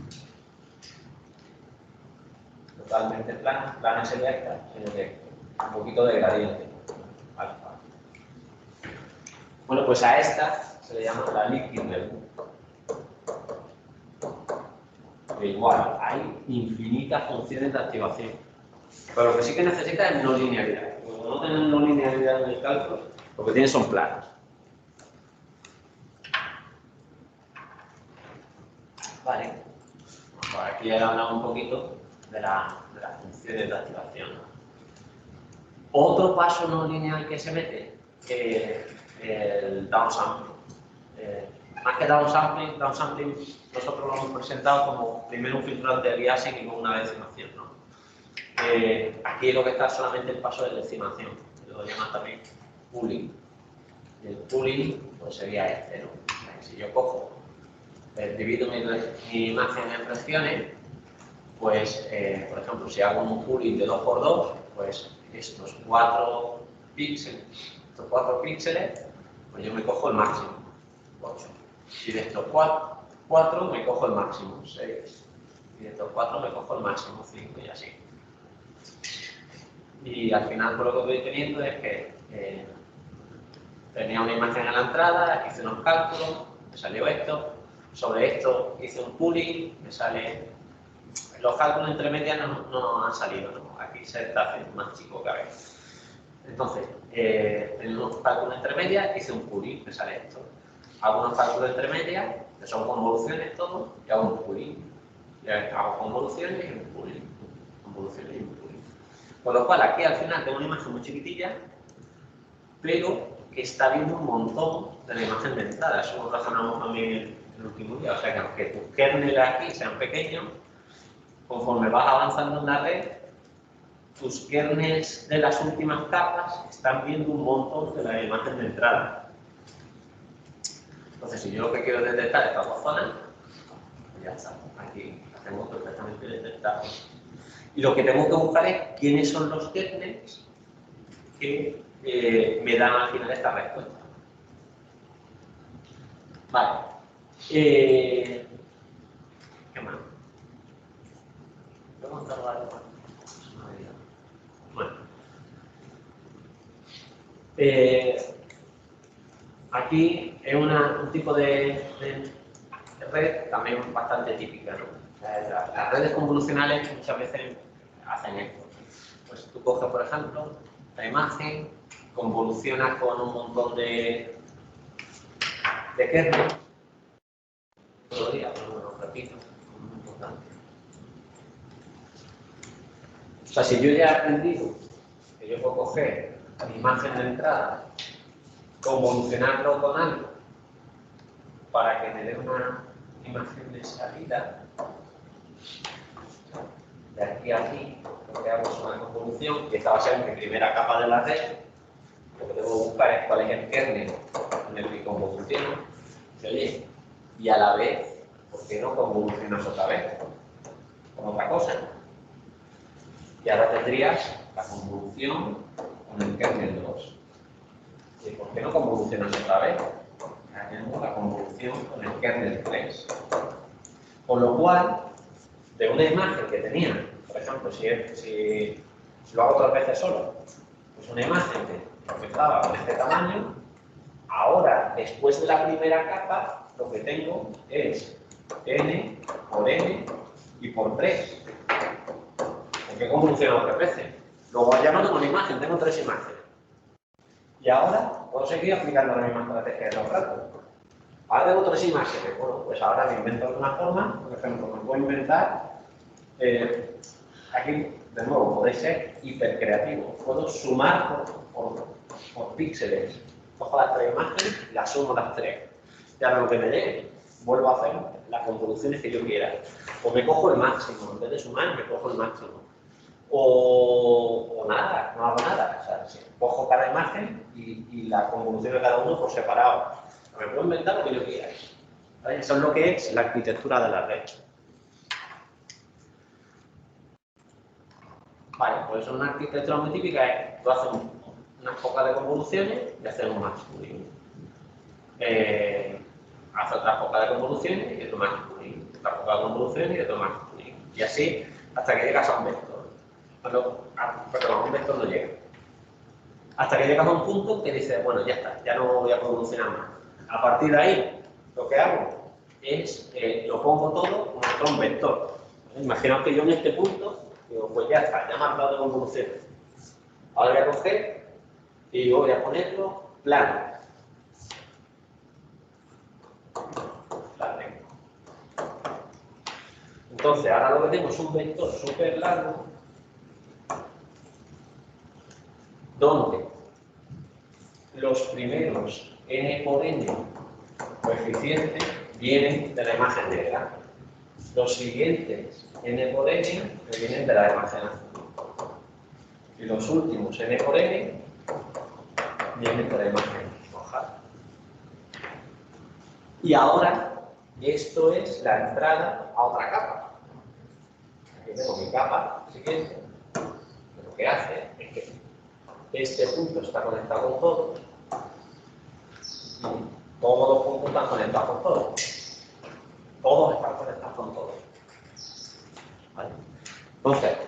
totalmente plana sería esta, sino que un poquito de gradiente, alfa. Bueno, pues a esta se le llama la Lichtenberg. Igual, hay infinitas funciones de activación. Pero lo que sí que necesita es no linealidad. Como no tienen no linealidad en el cálculo, lo que tienen son planos. Vale. Pues aquí he hablado un poquito de las funciones de activación. Otro paso no lineal que se mete es el downsampling. Más que downsampling nosotros lo hemos presentado como primero un filtro anti-aliasing y luego una decimación, ¿no? Aquí lo que está es solamente el paso de decimación, lo llaman también pooling. El pooling pues sería este, ¿no? Si yo cojo, divido mi imagen en regiones, pues, por ejemplo, si hago un pooling de 2×2, pues estos 4 píxeles, pues yo me cojo el máximo, 8. Y de estos 4 me cojo el máximo, 6. Y de estos 4 me cojo el máximo, 5 y así. Y al final, por lo que voy teniendo es que tenía una imagen en la entrada, hice unos cálculos, me salió esto. Sobre esto hice un pooling, me sale. Los cálculos entre medias no han salido, ¿no? Aquí se está haciendo más chico que a veces. Entonces, en los cálculos entre medias hice un pooling, me sale esto. Hago unos cálculos entre medias, que son convoluciones todos, y hago un pooling. Y hago convoluciones y un pooling. Convoluciones y un pooling. Con lo cual, aquí al final tengo una imagen muy chiquitilla, pero que está viendo un montón de la imagen de entrada. Eso lo razonamos también el último día. O sea, que aunque tus kernels aquí sean pequeños, conforme vas avanzando en la red, tus kernels de las últimas capas están viendo un montón de la imagen de entrada. Entonces, si yo lo que quiero es detectar estas dos zonas, pues ya está. Aquí las tengo perfectamente detectadas. Y lo que tengo que buscar es quiénes son los kernels que me dan al final esta respuesta. Vale. ¿Qué más? ¿Voy a contar algo más? Bueno. Aquí es un tipo de red también bastante típica, ¿no? Las redes convolucionales muchas veces hacen esto. Pues tú coges, por ejemplo, la imagen, convolucionas con un montón de kernels. Todo el día, pero bueno, repito, es muy importante. O sea, si yo ya he aprendido que yo puedo coger mi imagen de entrada, convolucionarlo con algo para que me dé una imagen de salida, de aquí a aquí, lo que hago es una convolución, y esta va a ser mi primera capa de la red. Lo que debo buscar es cuál es el kernel en el que convoluciono. Oye, y a la vez, ¿por qué no convolucionas otra vez? Con otra cosa. Y ahora tendrías la convolución con el kernel 2. ¿Y por qué no convolucionas otra vez? Ahora tenemos la convolución con el kernel 3. Con lo cual, de una imagen que tenía, por ejemplo, si lo hago 3 veces solo, pues una imagen que estaba con este tamaño, ahora, después de la primera capa, lo que tengo es n por n y por 3. Porque he convolucionado 3 veces. Luego ya no tengo una imagen, tengo 3 imágenes. Y ahora puedo seguir aplicando la misma estrategia de los ratos. Ahora tengo 3 imágenes. Bueno, pues ahora me invento alguna forma. Por ejemplo, me puedo inventar. Aquí, de nuevo, podéis ser hipercreativos. Puedo sumar por píxeles. Cojo las 3 imágenes y las sumo las 3. Y ahora lo que me dé, vuelvo a hacer las convoluciones que yo quiera. O me cojo el máximo. En vez de sumar, me cojo el máximo. O nada, no hago nada. O sea, cojo cada imagen y la convolución de cada uno por separado. Me puedo inventar lo que yo quiera. ¿Vale? Eso es lo que es la arquitectura de la red. Vale, pues una arquitectura muy típica es tú haces unas pocas de convoluciones y haces un max pooling. Haces otras pocas de convoluciones y otro max pooling. Otras pocas de convoluciones y otro max pooling. Y así hasta que llegas a un vector. Perdón, a un vector no llega. Hasta que llegas a un punto que dices, bueno, ya está, ya no voy a convolucionar más. A partir de ahí, lo que hago es, lo pongo todo como un vector. Imaginaos que yo en este punto, digo, pues ya está, ya me ha dado de convoluciones. Ahora voy a coger y voy a ponerlo plano. Entonces, ahora lo que tengo es un vector súper largo, donde los primeros n por n coeficientes vienen de la imagen negra. Los siguientes n por n vienen de la imagen azul. Y los últimos, n por n, viene por m más n. Y ahora, esto es la entrada a otra capa. Aquí tengo mi capa siguiente. Lo que hace es que este punto está conectado con todo. Y todos los puntos están conectados con todo. Todos están conectados con todo. ¿Vale? Entonces,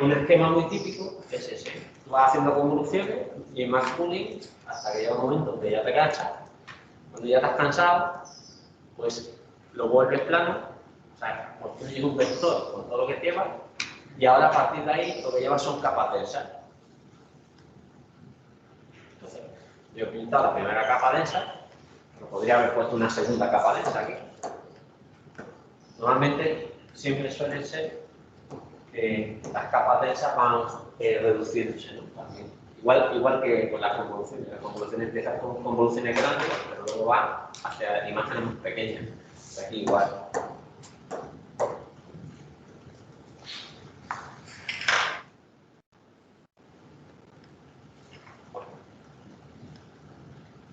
un esquema muy típico es ese. Tú vas haciendo convoluciones y más pooling hasta que llega un momento que ya te cansas. Cuando ya te has cansado, pues lo vuelves plano, o sea, construyes un vector con todo lo que lleva y ahora a partir de ahí lo que llevas son capas densas. Entonces, yo he pintado la primera capa densa, pero podría haber puesto una segunda capa densa aquí. Normalmente siempre suelen ser que las capas densas van reduciéndose, ¿no? También. Igual que con las convoluciones empiezan con convoluciones grandes, pero luego van hacia imágenes más pequeñas. Aquí igual.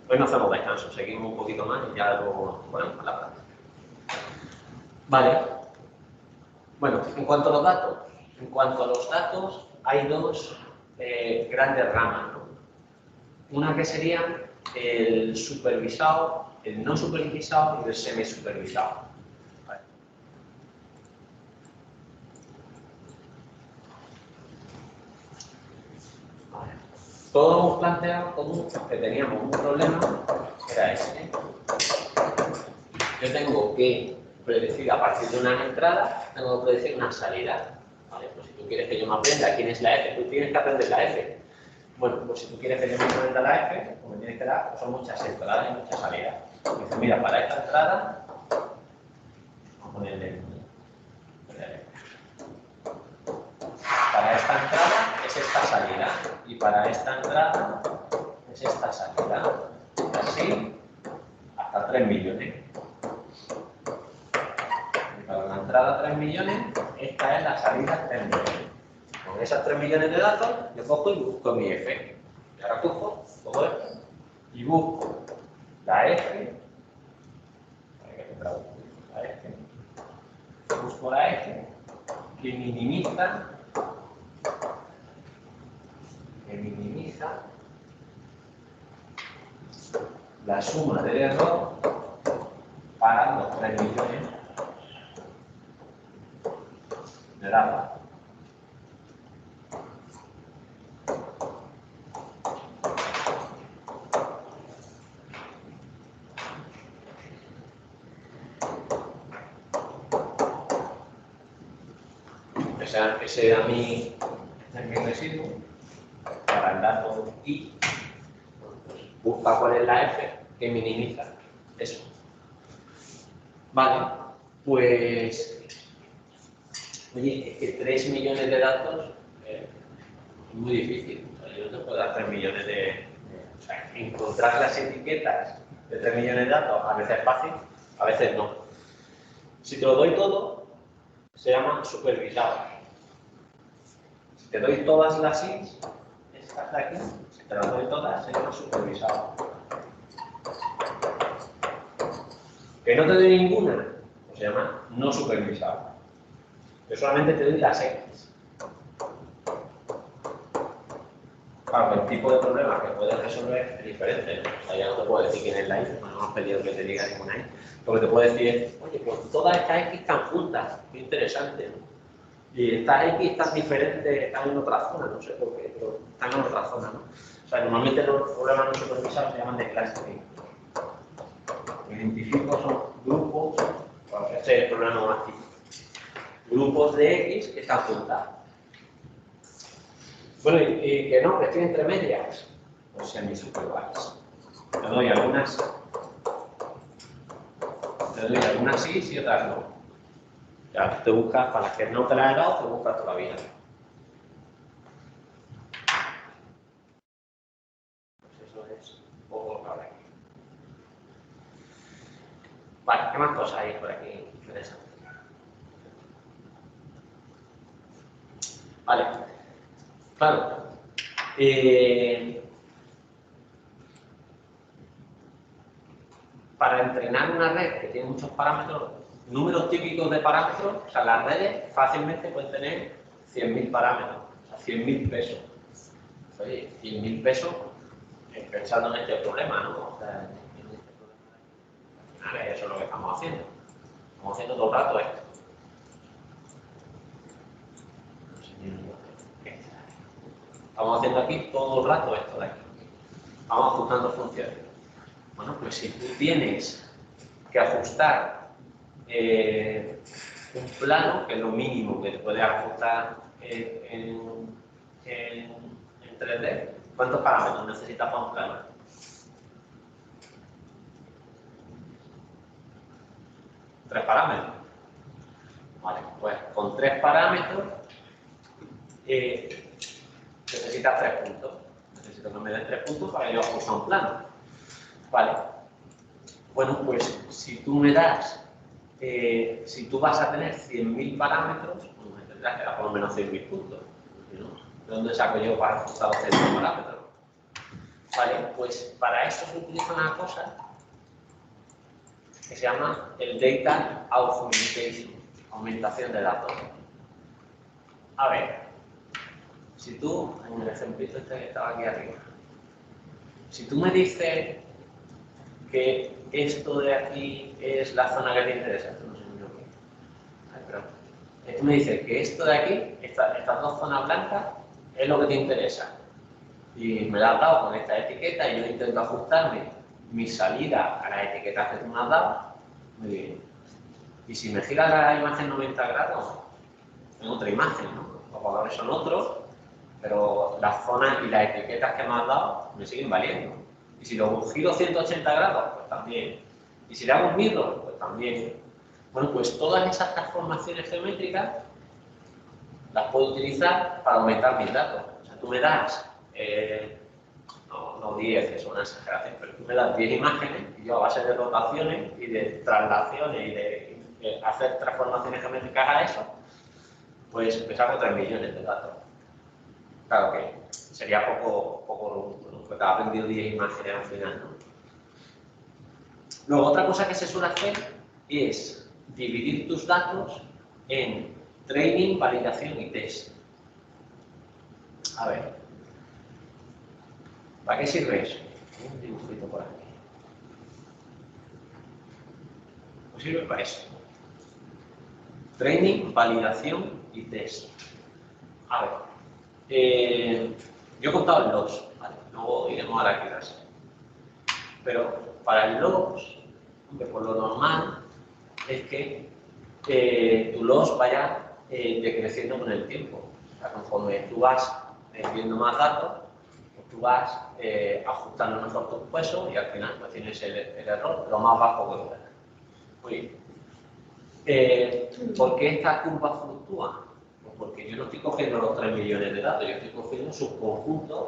Hoy no hacemos descanso, seguimos un poquito más y ya luego nos ponemos a la práctica. Vale. Bueno, en cuanto a los datos, hay dos grandes ramas, ¿no? Una que sería el supervisado, el no supervisado y el semisupervisado. Vale. Vale. Todos hemos planteado como que teníamos un problema, que era este. Yo tengo que predecir a partir de unas entradas, tengo que predecir una salida. ¿Vale? Pues si tú quieres que yo me aprenda quién es la F, tú tienes que aprender la F. Bueno, pues si tú quieres que yo me aprenda la F, pues me tienes que dar, pues son muchas entradas y muchas salidas. Dice, mira, para esta entrada, vamos a ponerle. Para esta entrada es esta salida y para esta entrada es esta salida. Así hasta 3 millones. Y para la entrada 3 millones, esta es la salida 3 millones. Con esas 3 millones de datos, yo cojo y busco mi F. Y ahora cojo todo esto y busco la F. La F. Busco la F que minimiza la suma del error para los 3 millones de datos. Ese era mi residuo para el dato I. Pues busca cuál es la F que minimiza eso. Vale, pues oye, es que 3 millones de datos es muy difícil. O sea, yo no te puedo dar 3 millones o sea, encontrar las etiquetas de 3 millones de datos a veces es fácil, a veces no. Si te lo doy todo, se llama supervisado. Si te doy todas las IS, estas de aquí, si te las doy todas, se llama supervisado. Que no te doy ninguna, pues se llama no supervisado. Yo solamente te doy las X. Claro, el tipo de problema que puedes resolver es diferente. O sea, ya no te puedo decir quién es la Y, no me has pedido que te diga ninguna Y. Lo que te puedo decir es, oye, pues todas estas X están juntas, qué interesante, ¿no? Y estas X están diferentes, están en otra zona, no sé por qué, pero están en otra zona, ¿no? O sea, normalmente los problemas no supervisados se llaman de clustering. Identifico son grupos, bueno, este es el problema más típico. Grupos de X que están juntas. Bueno, y que no, que estoy entre medias, pues semisupervised. Te doy algunas sí y otras no. Ya te buscas, para las que no te las he dado, te buscas todavía. Pues eso es un poco lo que habrá aquí. Vale, ¿qué más cosas hay por aquí interesantes? Vale, claro, Para entrenar una red que tiene muchos parámetros, números típicos de parámetros, o sea, las redes fácilmente pueden tener 100.000 parámetros, o sea, 100.000 pesos. Oye, 100.000 pesos pensando en este problema, ¿no? O sea, en este problema. A ver, eso es lo que estamos haciendo. Estamos haciendo todo el rato esto. Estamos haciendo aquí todo el rato esto de aquí. Vamos ajustando funciones. Bueno, pues si tú tienes que ajustar un plano, que es lo mínimo que te puedes ajustar en 3D, ¿cuántos parámetros necesitas para un plano? ¿3 parámetros? Vale, pues con 3 parámetros necesitas 3 puntos. Necesito que me den 3 puntos para yo ajustar un plano. Vale. Bueno, pues si tú me das, si tú vas a tener 100.000 parámetros, pues me tendrás que dar por lo menos 100.000 puntos, ¿no? ¿De dónde saco yo para ajustar los 100.000 parámetros? Vale, pues para eso se utiliza una cosa que se llama el Data Augmentation, aumentación de datos. A ver, si tú, en el ejemplito este que estaba aquí arriba, si tú me dices que esto de aquí es la zona que te interesa, esto no sé muy bien. Pero tú me dices que esto de aquí, estas dos zonas blancas, es lo que te interesa. Y me la has dado con esta etiqueta y yo intento ajustarme mi salida a las etiquetas que tú me has dado. Muy bien. Y si me gira la imagen 90 grados, tengo otra imagen, ¿no? Los valores son otros, pero las zonas y las etiquetas que me has dado me siguen valiendo. Y si lo giro 180 grados, pues también. Y si le hago un mirror, pues también. Bueno, pues todas esas transformaciones geométricas las puedo utilizar para aumentar mis datos. O sea, tú me das, no 10, es una exageración, pero tú me das 10 imágenes y yo a base de rotaciones y de traslaciones y de hacer transformaciones geométricas a eso, pues me saco 3 millones de datos. Claro que sería poco robusto, ¿no? Porque ha aprendido 10 imágenes al final, ¿no? Luego, otra cosa que se suele hacer es dividir tus datos en training, validación y test. A ver, ¿para qué sirve eso? Un dibujito por aquí. Pues sirve para eso. Training, validación y test. A ver, yo he contado el loss, ¿vale? Luego iremos a la clase. Pero para el loss, por lo normal, es que tu loss vaya decreciendo con el tiempo. O sea, conforme tú vas viendo más datos, pues tú vas ajustando mejor tus pesos y al final pues tienes el error lo más bajo que puedas. Muy bien. ¿Por qué esta curva fluctúa? Pues porque yo no estoy cogiendo los 3 millones de datos, yo estoy cogiendo sus conjuntos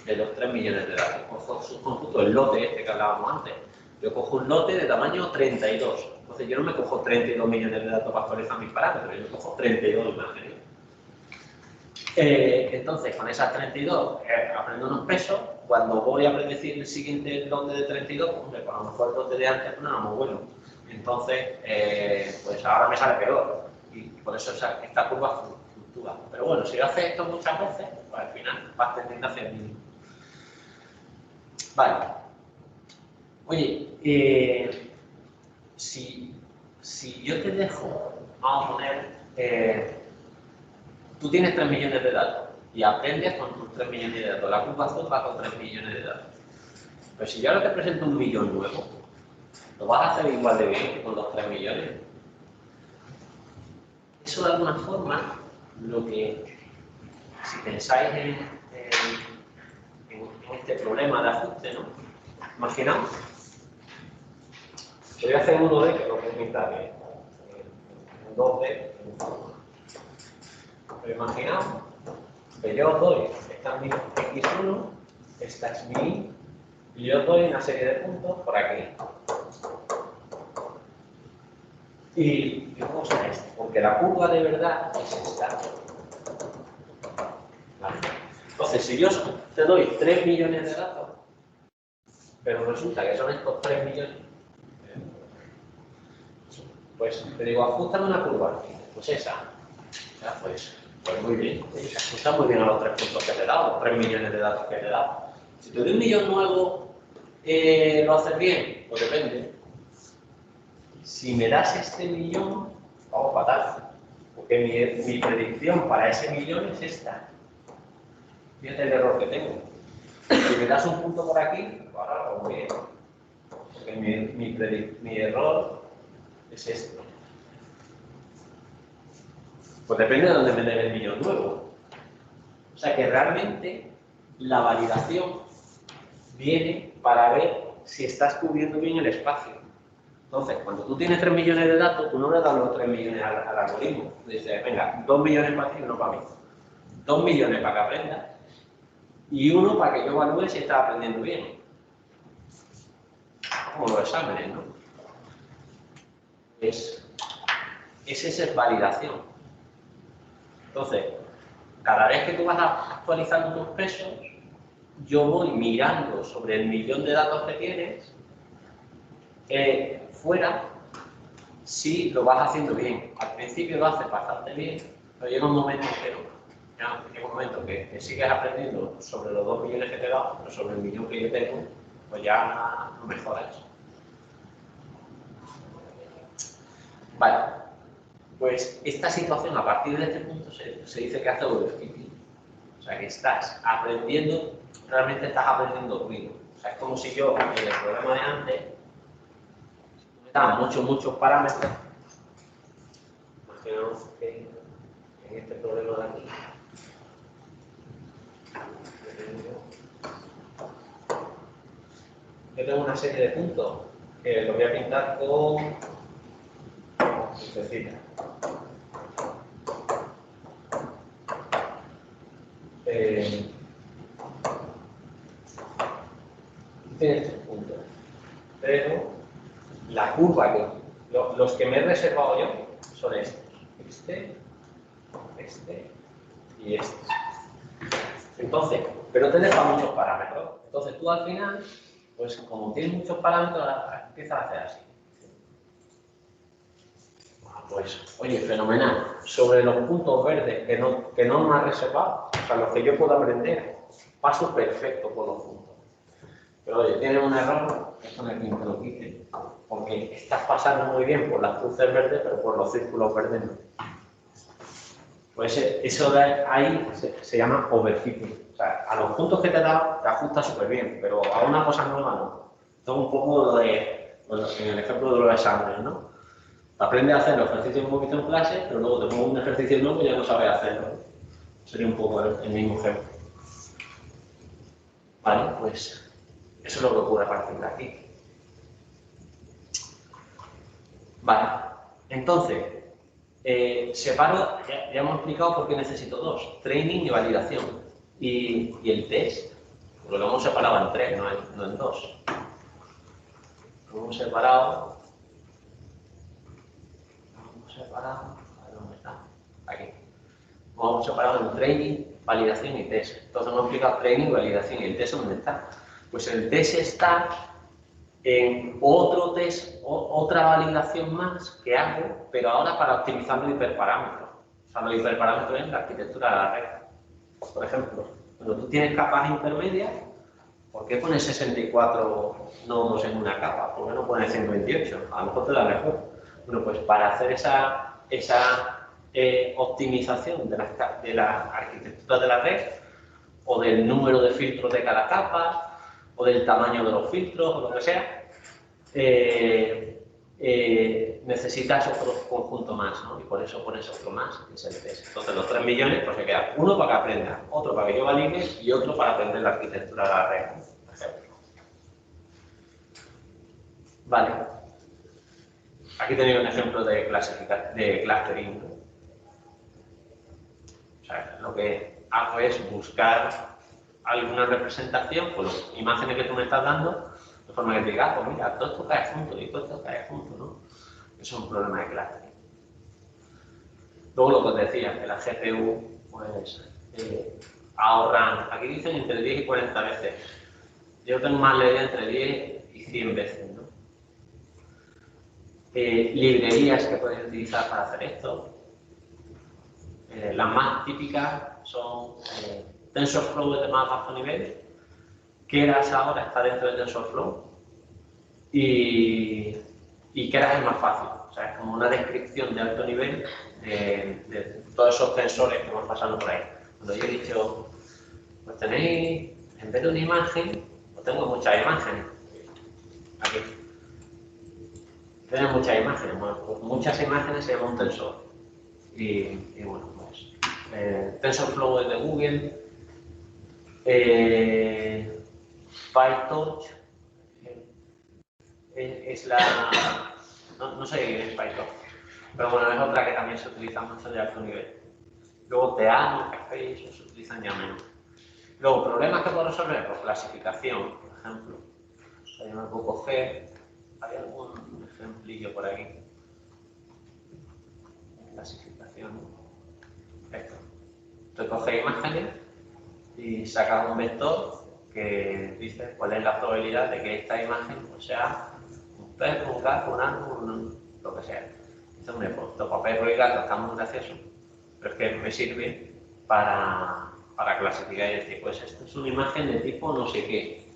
de los 3 millones de datos. Cojo sus conjuntos, el lote este que hablábamos antes. Yo cojo un lote de tamaño 32. Entonces yo no me cojo 32 millones de datos para actualizar mis parámetros, yo me cojo 32 imágenes. Entonces, con esas 32 aprendo unos pesos. Cuando voy a predecir el siguiente lote de 32, pues a lo mejor el lote de antes no era muy bueno. Entonces, pues ahora me sale peor. Y por eso esta curva fluctúa. Pero bueno, si haces esto muchas veces, pues al final vas tendiendo hacia el mínimo. Vale. Oye, si yo te dejo, vamos a poner, tú tienes 3 millones de datos y aprendes con tus 3 millones de datos. La curva azul va con 3 millones de datos. Pero si yo ahora te presento 1 millón nuevo, ¿lo vas a hacer igual de bien que con los 3 millones? Eso de alguna forma, si pensáis en este problema de ajuste, ¿no? Imaginaos. Voy a hacer un 1D que no permita que un 2D. Pero imaginaos que yo os doy, esta es mi x1, esta es mi y, y yo os doy una serie de puntos por aquí. Y ¿cómo es esto? Porque la curva de verdad es esta. ¿Vale? Entonces, Entonces, si yo te doy 3 millones de datos, pero resulta que son estos 3 millones, pues te digo, ajustame una curva, pues esa. Ya, pues muy bien, se ajusta muy bien a los 3 puntos que te he dado, los 3 millones de datos que te he dado. Si te doy 1 millón nuevo, ¿lo haces bien? Pues depende. Si me das este millón, vamos fatal, porque mi predicción para ese millón es esta. Fíjate el error que tengo. Si me das un punto por aquí, pues ahora lo voy bien. Porque mi error es este. Pues depende de dónde me dé el millón nuevo. O sea que realmente la validación viene para ver si estás cubriendo bien el espacio. Entonces, cuando tú tienes 3 millones de datos, tú no le das los 3 millones al algoritmo. Dices, venga, 2 millones para ti y 1 para mí. 2 millones para que aprendas y 1 para que yo evalúe si estás aprendiendo bien. Como los exámenes, ¿no? Esa es validación. Entonces, cada vez que tú vas actualizando tus pesos, yo voy mirando sobre el millón de datos que tienes fuera si lo vas haciendo bien. Al principio lo haces bastante bien, pero llega un momento que no. Ya, llega un momento que sigues aprendiendo sobre los 2 millones que te he dado, pero sobre el millón que yo tengo, pues ya no mejoras. Vale, pues esta situación a partir de este punto se dice que hace overfitting. O sea que estás aprendiendo, realmente estás aprendiendo ruido. O sea, es como si yo, en el problema de antes, me daban muchos parámetros. Imaginamos que en este problema de aquí, yo tengo una serie de puntos que los voy a pintar con lucecita. Tiene estos puntos, pero la curva que los que me he reservado yo son estos, este y este. Entonces, pero te deja muchos parámetros. Entonces tú al final, pues como tienes muchos parámetros, empiezas a hacer así. Pues, oye, fenomenal. Sobre los puntos verdes que no me has reservado, o sea, los que yo puedo aprender, paso perfecto por los puntos. Pero oye, tienes un error, es con el que te lo quite, porque estás pasando muy bien por las cruces verdes, pero por los círculos verdes no. Pues eso de ahí se llama overfitting. O sea, a los puntos que te da, te ajusta súper bien, pero a una cosa nueva no. Esto es un poco lo de, en el ejemplo de los exámenes, ¿no? Aprendes a hacer los ejercicios un poquito en clase, pero luego te pongo un ejercicio nuevo y ya no sabes hacerlo. Sería un poco el mismo ejemplo. Vale, pues eso es lo que ocurre a partir de aquí. Vale, entonces, separo, ya hemos explicado por qué necesito dos, training y validación. Y el test, pues lo hemos separado en 3, no en 2. Lo hemos separado, a ver dónde está, aquí. Lo hemos separado en training, validación y test. Entonces hemos explicado training, validación y el test, ¿dónde está? Pues el test está en otro test, otra validación más que hago, pero ahora para optimizar los hiperparámetros. O sea, los hiperparámetros en la arquitectura de la red. Por ejemplo, cuando tú tienes capas intermedias, ¿por qué pones 64 nodos en una capa? ¿Por qué no pones 128? A lo mejor te da mejor. Bueno, pues para hacer esa optimización de la arquitectura de la red, o del número de filtros de cada capa, o del tamaño de los filtros, o lo que sea, necesitas otro conjunto más, ¿no? Y por eso pones otro más, que es el test. Entonces los 3 millones, pues se queda uno para que aprenda, otro para que yo valide y otro para aprender la arquitectura de la red, por ejemplo. Vale. Aquí tenéis un ejemplo de clustering, ¿no? O sea, lo que hago es buscar alguna representación, pues las imágenes que tú me estás dando, de forma que te diga, pues mira, todo esto cae junto y todo esto cae junto, ¿no? Eso es un problema de clustering. Luego lo que os decía, que la GPU, pues, ahorran, aquí dicen entre 10 y 40 veces. Yo tengo más la idea entre 10 y 100 veces, ¿no? Librerías que podéis utilizar para hacer esto. Las más típicas son TensorFlow de más bajo nivel. Keras ahora está dentro de TensorFlow. Y Keras es más fácil. O sea, es como una descripción de alto nivel de todos esos tensores que van pasando por ahí. Cuando yo he dicho, pues tenéis, en vez de una imagen, pues tengo muchas imágenes. Aquí. Tienen muchas imágenes. Bueno, pues muchas imágenes se llama un tensor. Y bueno, pues TensorFlow es de Google. PyTorch es la... No sé qué es PyTorch, pero bueno, es otra que también se utiliza mucho de alto nivel. Luego Teano, Café, eso se utilizan ya menos. Luego, problemas que puedo resolver, pues clasificación, por ejemplo. O sea, yo me puedo coger, hay algún ejemplillo por aquí. Clasificación. Esto. Entonces coge imágenes y saca un vector que dice cuál es la probabilidad de que esta imagen pues, sea un perro, un gato, un árbol, lo que sea. Entonces, pues, perro y gato están muy graciosos, pero es que me sirve para clasificar y decir, pues esto es una imagen de tipo no sé qué,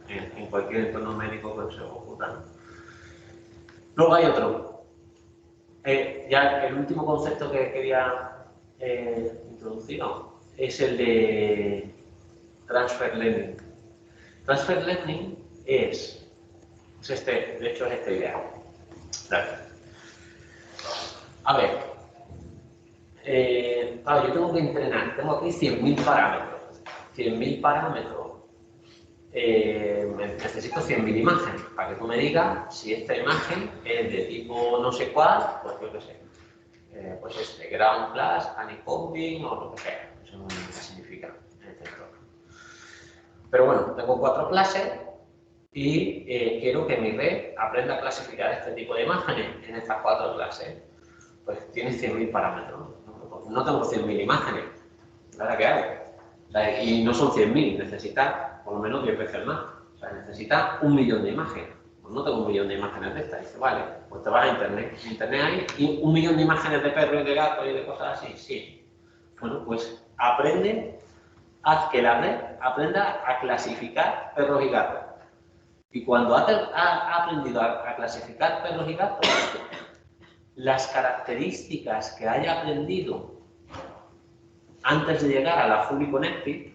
en cualquier entorno médico que se os ocurra. Luego hay otro. Ya el último concepto que quería introducir, ¿no? Es el de Transfer Learning. Transfer Learning es este, de hecho es esta idea. A ver, claro, yo tengo que entrenar, tengo aquí 100.000 parámetros. 100.000 parámetros. Necesito 100.000 imágenes para que tú me digas si esta imagen es de tipo no sé cuál, pues yo qué sé. Pues este, ground plus, honeycombing o lo que sea. Eso no sé qué significa en este entorno. Pero bueno, tengo 4 clases y quiero que mi red aprenda a clasificar este tipo de imágenes en estas 4 clases. Pues tiene 100.000 parámetros. No tengo 100.000 imágenes. ¿Ahora qué hago? O sea, y no son 100.000, necesita por lo menos 10 veces más. O sea, necesita 1.000.000 de imágenes. Pues no tengo 1.000.000 de imágenes de estas. Dice, vale, pues te vas a internet. En internet hay 1.000.000 de imágenes de perros y de gatos y de cosas así. Sí. Bueno, pues haz que la red aprenda a clasificar perros y gatos. Y cuando ha aprendido a clasificar perros y gatos, las características que haya aprendido antes de llegar a la Fully Connected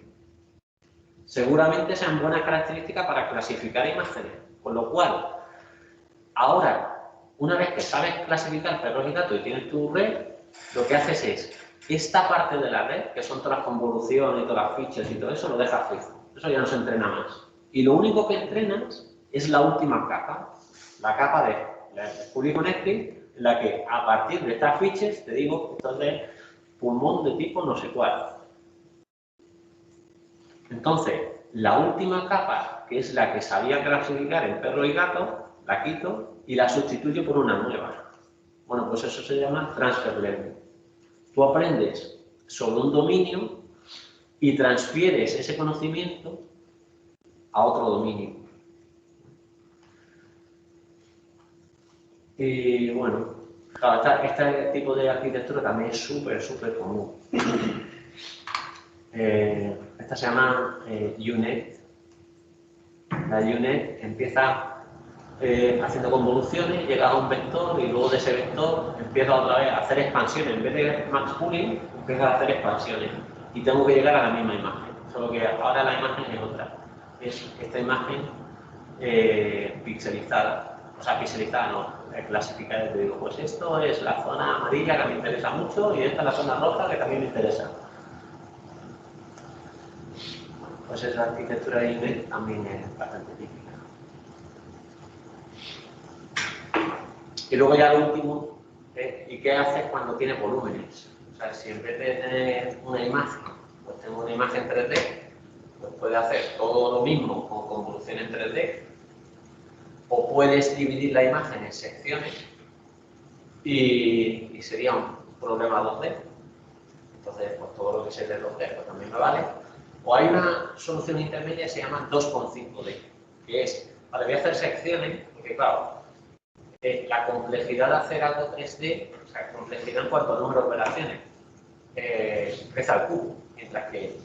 seguramente sean buenas características para clasificar imágenes. Con lo cual, ahora, una vez que sabes clasificar perros y gatos y tienes tu red, lo que haces es, esta parte de la red, que son todas las convoluciones, todas las fichas y todo eso, lo dejas fijo. Eso ya no se entrena más. Y lo único que entrenas es la última capa, la capa de la Fully Connected, en la que a partir de estas fichas te digo que esto es de pulmón de tipo no sé cuál. Entonces, la última capa, que es la que sabía clasificar en perro y gato, la quito y la sustituyo por una nueva. Bueno, pues eso se llama Transfer Learning. Tú aprendes sobre un dominio y transfieres ese conocimiento a otro dominio. Y bueno, claro, este tipo de arquitectura también es súper común. Esta se llama UNet. La UNet empieza haciendo convoluciones, llega a un vector y luego de ese vector empieza otra vez a hacer expansiones. En vez de max pooling, empieza a hacer expansiones. Y tengo que llegar a la misma imagen. Solo que ahora la imagen es otra. Es esta imagen pixelizada. O sea, pixelizada no, clasificada. Te digo, pues esto es la zona amarilla que me interesa mucho y esta es la zona roja que también me interesa. Pues esa arquitectura de UNet también es bastante típica. Y luego ya lo último, ¿y qué haces cuando tienes volúmenes? O sea, si en vez de tener una imagen, pues tengo una imagen 3D, pues puedes hacer todo lo mismo con convolución en 3D, o puedes dividir la imagen en secciones y sería un problema 2D. Entonces, pues todo lo que se redondee pues también me vale. O hay una solución intermedia que se llama 2,5D, que es, vale, voy a hacer secciones, porque claro, la complejidad de hacer algo 3D, o sea, complejidad en cuanto al número de operaciones, crece al cubo, mientras que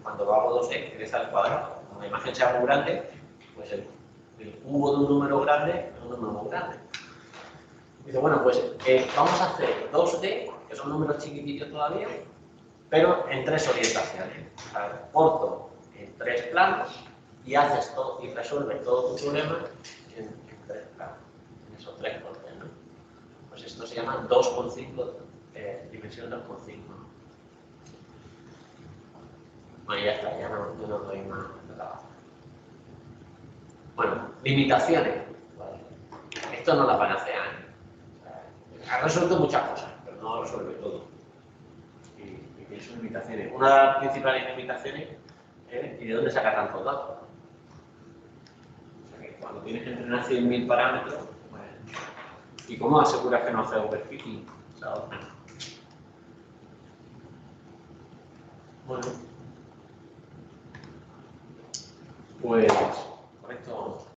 cuando lo hago 2D, crece al cuadrado. Como la imagen sea muy grande, pues el cubo de un número grande es un número muy grande. Dice, bueno, pues vamos a hacer 2D, que son números chiquititos todavía, pero en 3 orientaciones. O sea, corto en 3 planos y haces todo y resuelves todo tu problema en 3 planos, en esos 3 cortes, ¿no? Pues esto se llama 2,5, dimensión 2,5. ¿No? Bueno, ya está, ya no doy más trabajo. Bueno, limitaciones. Vale. Esto no es la panacea, ¿eh? Ha resuelto muchas cosas, pero no resuelve todo. Y tiene sus limitaciones. Una de las principales limitaciones es ¿y de dónde saca tantos datos? O sea, que cuando tienes que entrenar 100.000 parámetros, pues, ¿y cómo aseguras que no hace overfitting? O sea, bueno, pues